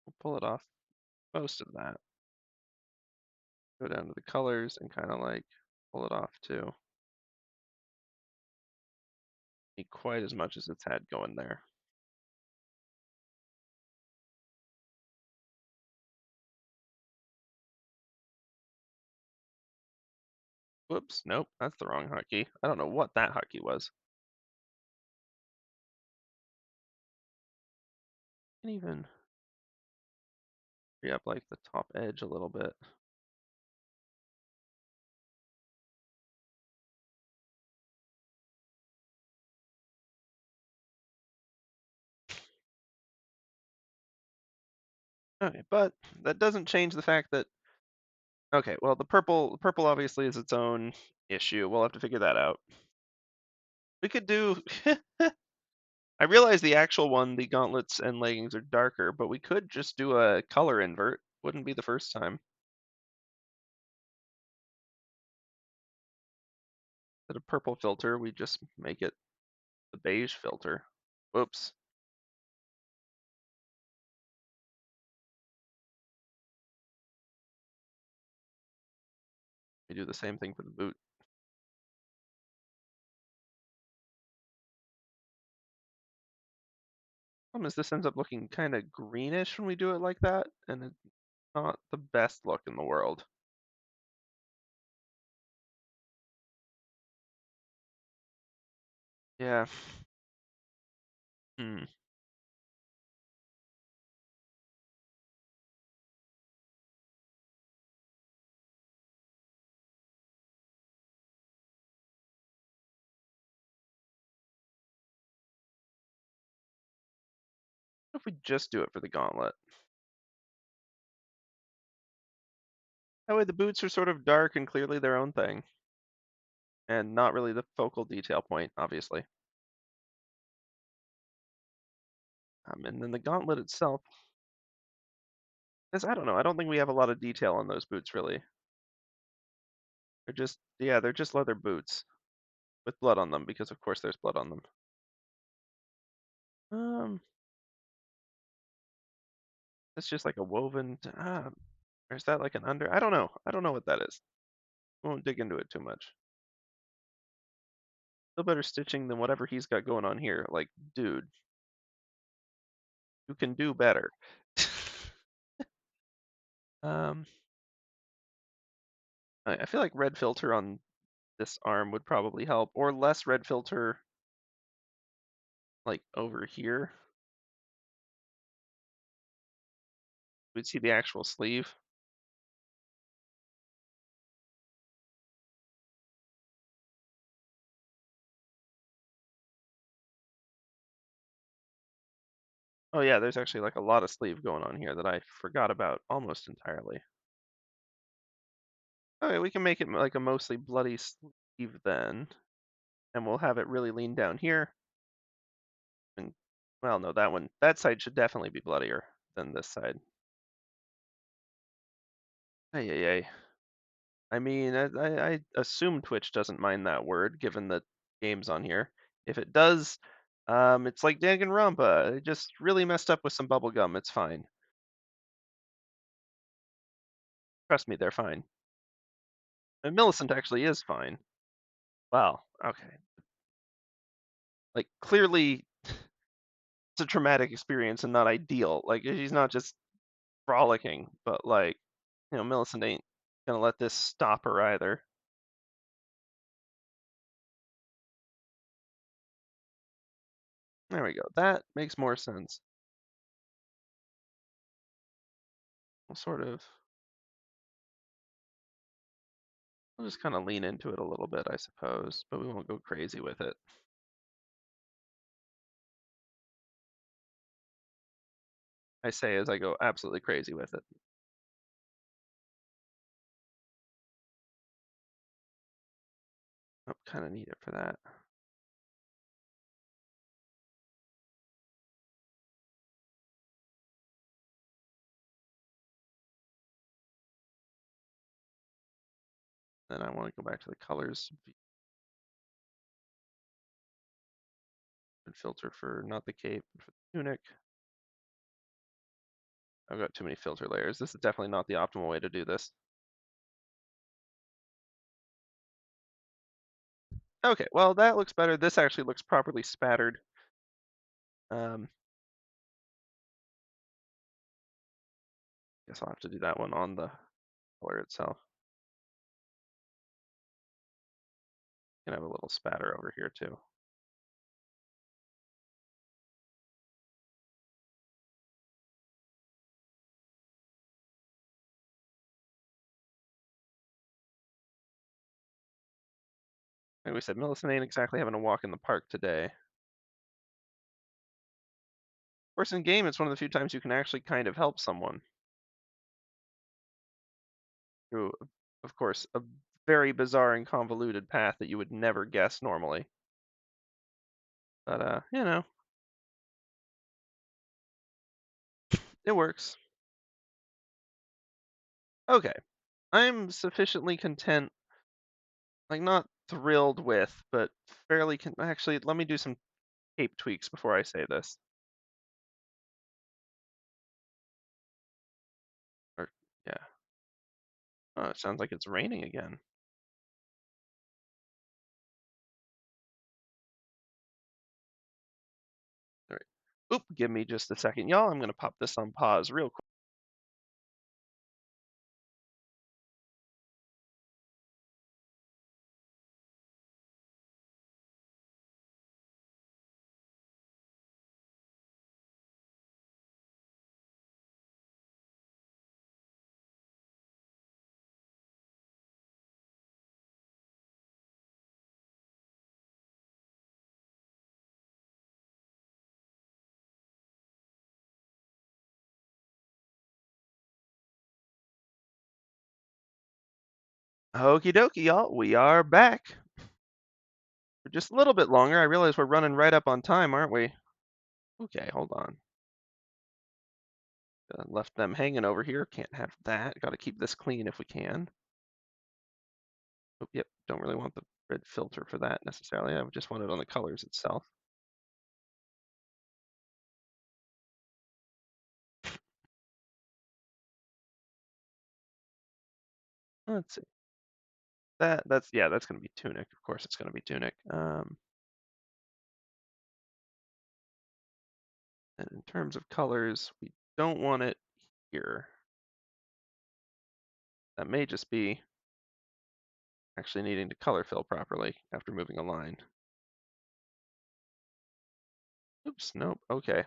We'll pull it off most of that. Go down to the colors and kind of like pull it off too. Not quite as much as it's had going there. Whoops, nope, that's the wrong hotkey. I don't know what that hotkey was. Can even free up like the top edge a little bit. Okay, but that doesn't change the fact that okay, well the purple obviously is its own issue. We'll have to figure that out. We could do I realize the actual one, the gauntlets and leggings are darker, but we could just do a color invert. Wouldn't be the first time. Instead of purple filter, we just make it the beige filter. Whoops. We do the same thing for the boot. Problem is this ends up looking kind of greenish when we do it like that, and it's not the best look in the world. Yeah. Hmm. What if we just do it for the gauntlet? That way the boots are sort of dark and clearly their own thing, and not really the focal detail point, obviously. And then the gauntlet itself, because I don't know, I don't think we have a lot of detail on those boots really. They're just, yeah, they're just leather boots with blood on them because of course there's blood on them. Um, it's just like a woven. Or is that like an under? I don't know. I don't know what that is. Won't dig into it too much. Still better stitching than whatever he's got going on here. Like, dude, you can do better. um, I feel like red filter on this arm would probably help, or less red filter like over here. We'd see the actual sleeve. Oh yeah, there's actually like a lot of sleeve going on here that I forgot about almost entirely. Okay, we can make it like a mostly bloody sleeve then, and we'll have it really lean down here. And well, no, that side should definitely be bloodier than this side. Ay, ay, ay. I mean, I assume Twitch doesn't mind that word, given the game's on here. If it does, it's like Danganronpa. It just really messed up with some bubble gum. It's fine. Trust me, they're fine. And Millicent actually is fine. Wow. Okay. Like clearly, it's a traumatic experience and not ideal. Like she's not just frolicking, but like, Millicent ain't gonna let this stop her either. There we go. That makes more sense. We'll sort of, we'll just kind of lean into it a little bit, I suppose, but we won't go crazy with it. I say as I go absolutely crazy with it. Oh, kind of need it for that. Then I want to go back to the colors and filter for not the cape, but for the tunic. I've got too many filter layers. This is definitely not the optimal way to do this. Okay, well that looks better. This actually looks properly spattered. Guess I'll have to do that one on the color itself. Can have a little spatter over here too. Like we said, Millicent ain't exactly having a walk in the park today. Of course, in game, it's one of the few times you can actually kind of help someone through, of course, a very bizarre and convoluted path that you would never guess normally. But you know, it works. Okay, I'm sufficiently content, like not thrilled with, but fairly actually, let me do some cape tweaks before I say this. Or yeah. Oh, it sounds like it's raining again. All right. Oop, give me just a second, y'all. I'm gonna pop this on pause real quick. Okie dokie, y'all. We are back. For just a little bit longer. I realize we're running right up on time, aren't we? Okay, hold on. Left them hanging over here. Can't have that. Got to keep this clean if we can. Oh, yep. Don't really want the red filter for that necessarily. I just want it on the colors itself. Let's see. That's yeah, that's gonna be tunic. Of course, it's gonna be tunic. And in terms of colors, we don't want it here. That may just be actually needing to color fill properly after moving a line. Oops, nope. Okay.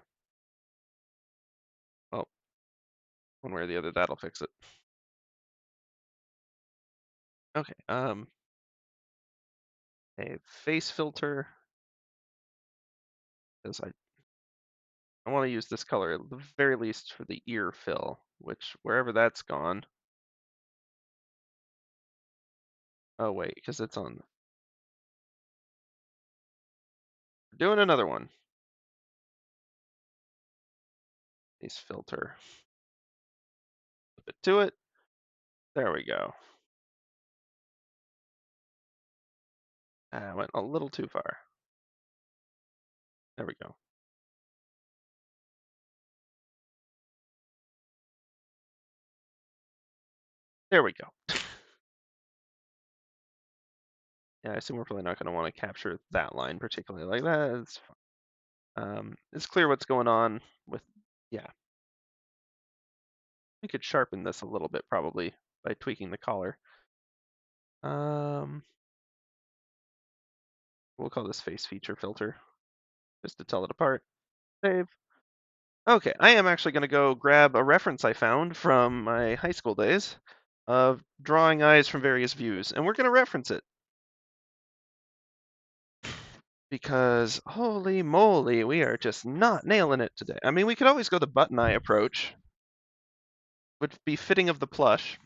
Well, one way or the other, that'll fix it. Okay. A face filter, because I want to use this color at the very least for the ear fill, which wherever that's gone. Oh wait, because it's on. We're doing another one. Face filter. Flip it to it. There we go. I went a little too far. There we go. There we go. Yeah, I assume we're probably not going to want to capture that line particularly like that. It's fine. It's clear what's going on with, yeah. We could sharpen this a little bit probably by tweaking the collar. We'll call this face feature filter just to tell it apart. Save. Okay, I am actually going to go grab a reference I found from my high school days of drawing eyes from various views, and we're going to reference it. Because holy moly, we are just not nailing it today. I mean, we could always go the button eye approach, would be fitting of the plush.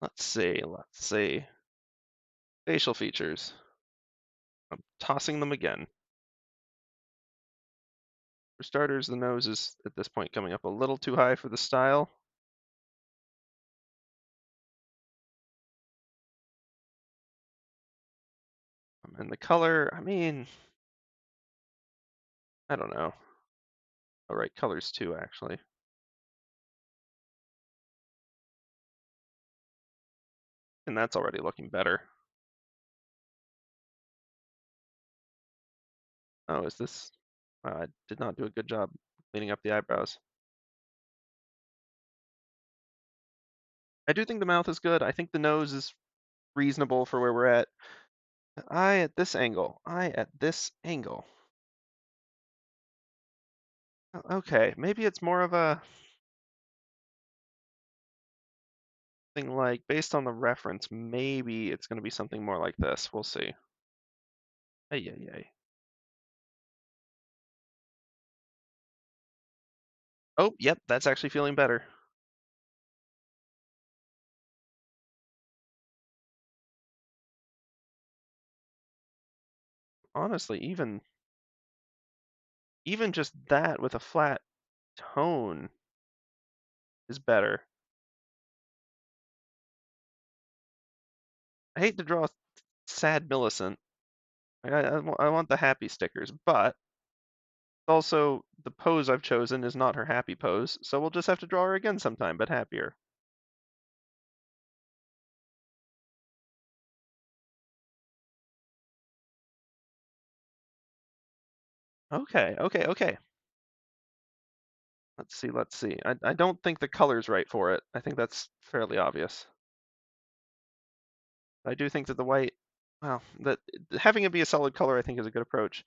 Let's see. Facial features. I'm tossing them again. For starters, the nose is at this point coming up a little too high for the style. And the color, I mean, I don't know. All right, colors too, actually. And that's already looking better. Oh, is this? I did not do a good job cleaning up the eyebrows. I do think the mouth is good. I think the nose is reasonable for where we're at. Eye at this angle. Eye at this angle. Okay, maybe it's more of a thing like based on the reference. Maybe it's going to be something more like this. We'll see. Ay, ay, ay. Oh, yep, that's actually feeling better. Honestly, even just that with a flat tone is better. I hate to draw sad Millicent. I want the happy stickers, but also the pose I've chosen is not her happy pose, so we'll just have to draw her again sometime, but happier. Okay, okay, okay. Let's see, let's see. I don't think the color's right for it. I think that's fairly obvious. I do think that the white, well, that having it be a solid color, I think is a good approach.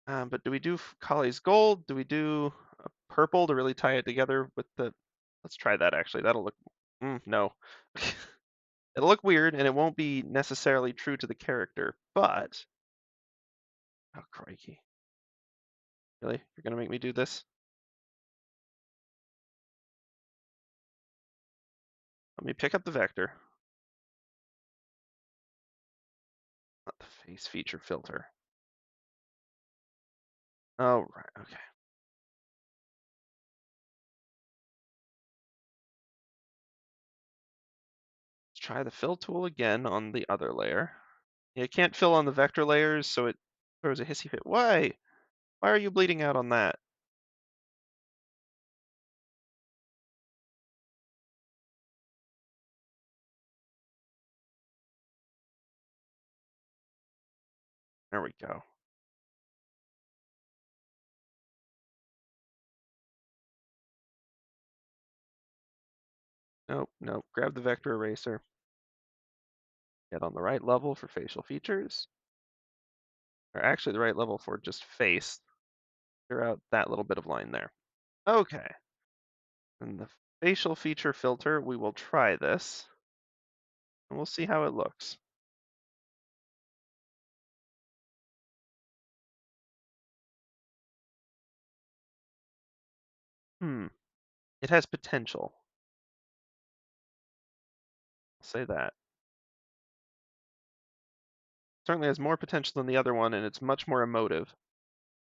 But do we do Kali's gold? Do we do a purple to really tie it together with the? Let's try that actually. That'll look. No, it'll look weird, and it won't be necessarily true to the character. But oh crikey, really? You're gonna make me do this? Let me pick up the vector. Not the face feature filter. Oh right, okay. Let's try the fill tool again on the other layer. Yeah, it can't fill on the vector layers, so it throws a hissy fit. Why? Why are you bleeding out on that? There we go. Nope, nope. Grab the vector eraser. Get on the right level for facial features. Or actually the right level for just face. Clear out that little bit of line there. Okay. And the facial feature filter, we will try this. And we'll see how it looks. Hmm. It has potential. I'll say that. Certainly has more potential than the other one, and it's much more emotive.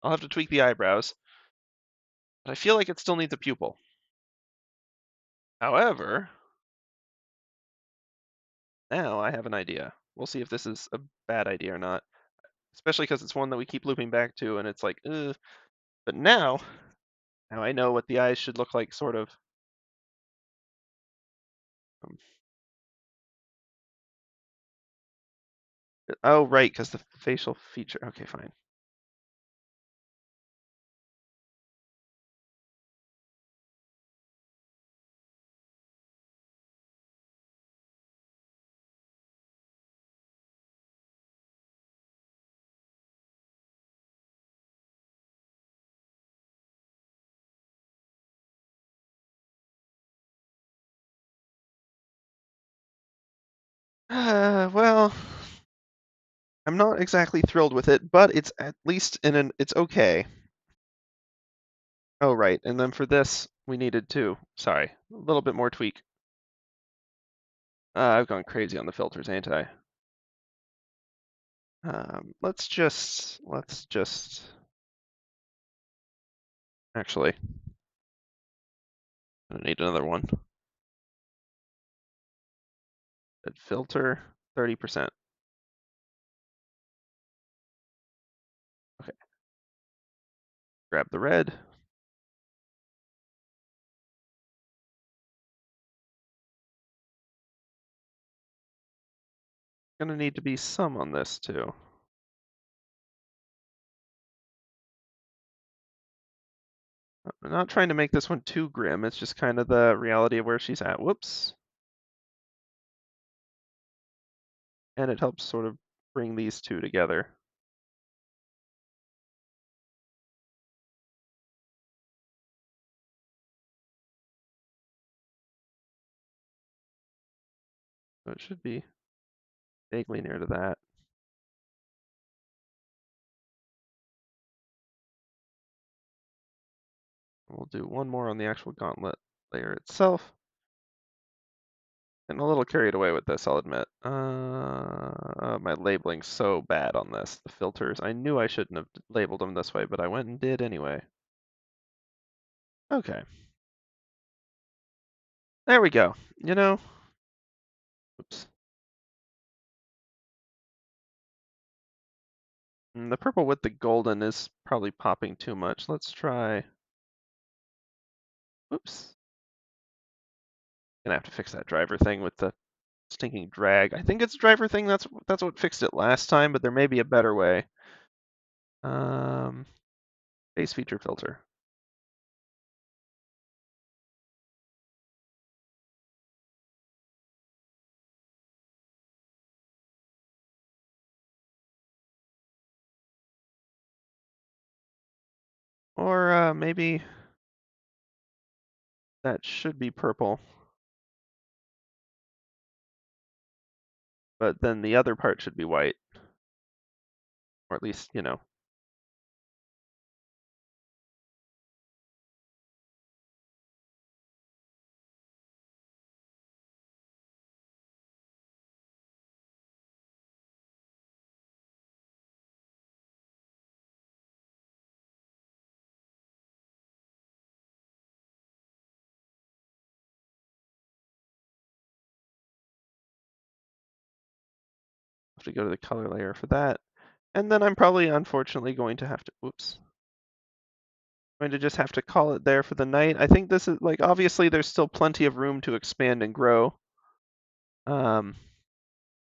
I'll have to tweak the eyebrows, but I feel like it still needs a pupil. However, now I have an idea. We'll see if this is a bad idea or not, especially because it's one that we keep looping back to, and it's like, ugh. But now I know what the eyes should look like, sort of. Um, oh, right, because the facial feature. Okay, fine. Well, I'm not exactly thrilled with it, but it's at least it's okay. Oh, right, and then for this, we needed two. Sorry, a little bit more tweak. I've gone crazy on the filters, ain't I? Let's just actually, I need another one. Filter 30%. Grab the red. Gonna need to be some on this too. I'm not trying to make this one too grim, it's just kind of the reality of where she's at. Whoops. And it helps sort of bring these two together. So it should be vaguely near to that. We'll do one more on the actual gauntlet layer itself. And a little carried away with this, I'll admit. My labeling's so bad on this. The filters, I knew I shouldn't have labeled them this way, but I went and did anyway. Okay. There we go. You know, oops. The purple with the golden is probably popping too much. Let's try. Oops. Gonna have to fix that driver thing with the stinking drag. I think it's a driver thing. That's what fixed it last time, but there may be a better way. Base feature filter. Or maybe that should be purple. But then the other part should be white. Or at least, you know. Have to go to the color layer for that. And then I'm probably, unfortunately, going to have to, oops. Going to just have to call it there for the night. I think this is, like, obviously there's still plenty of room to expand and grow. And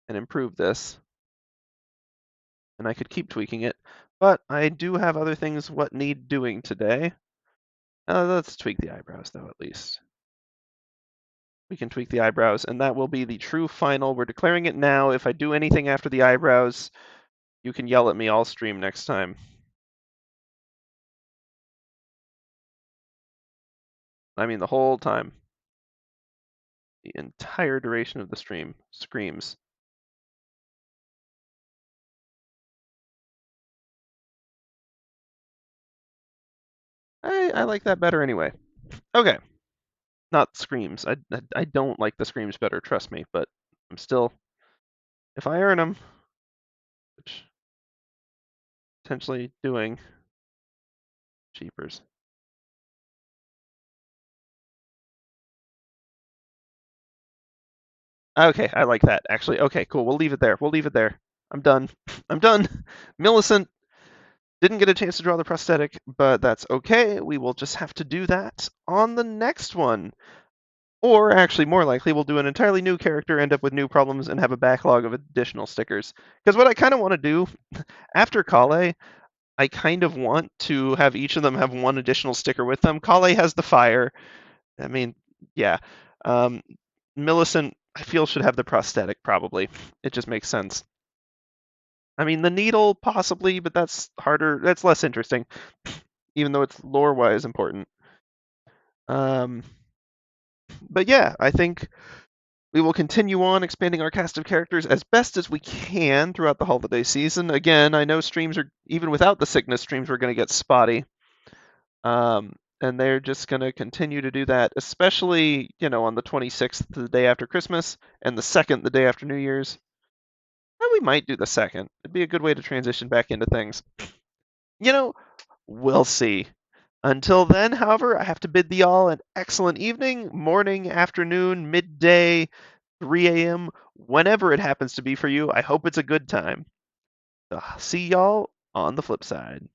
improve this. And I could keep tweaking it. But I do have other things what need doing today. Let's tweak the eyebrows, though, at least. We can tweak the eyebrows, and that will be the true final. We're declaring it now. If I do anything after the eyebrows, you can yell at me all stream next time. I mean, the whole time. The entire duration of the stream screams. I like that better anyway. Okay. Not screams. I don't like the screams better, trust me, but I'm still, if I earn them, which potentially doing, cheapers. Okay, I like that, actually. Okay, cool. We'll leave it there. We'll leave it there. I'm done. I'm done. Millicent didn't get a chance to draw the prosthetic, but that's okay. We will just have to do that on the next one. Or actually, more likely, we'll do an entirely new character, end up with new problems, and have a backlog of additional stickers. Because what I kind of want to do, after Kale, I kind of want to have each of them have one additional sticker with them. Kale has the fire. I mean, yeah. Millicent, I feel, should have the prosthetic, probably. It just makes sense. I mean, the needle, possibly, but that's harder. That's less interesting, even though it's lore-wise important. But yeah, I think we will continue on expanding our cast of characters as best as we can throughout the holiday season. Again, I know streams are, even without the sickness, streams are going to get spotty. And they're just going to continue to do that, especially, you know, on the 26th, the day after Christmas, and the 2nd, the day after New Year's. And we might do the 2nd. It'd be a good way to transition back into things. You know, we'll see. Until then, however, I have to bid thee all an excellent evening, morning, afternoon, midday, 3 a.m., whenever it happens to be for you. I hope it's a good time. See y'all on the flip side.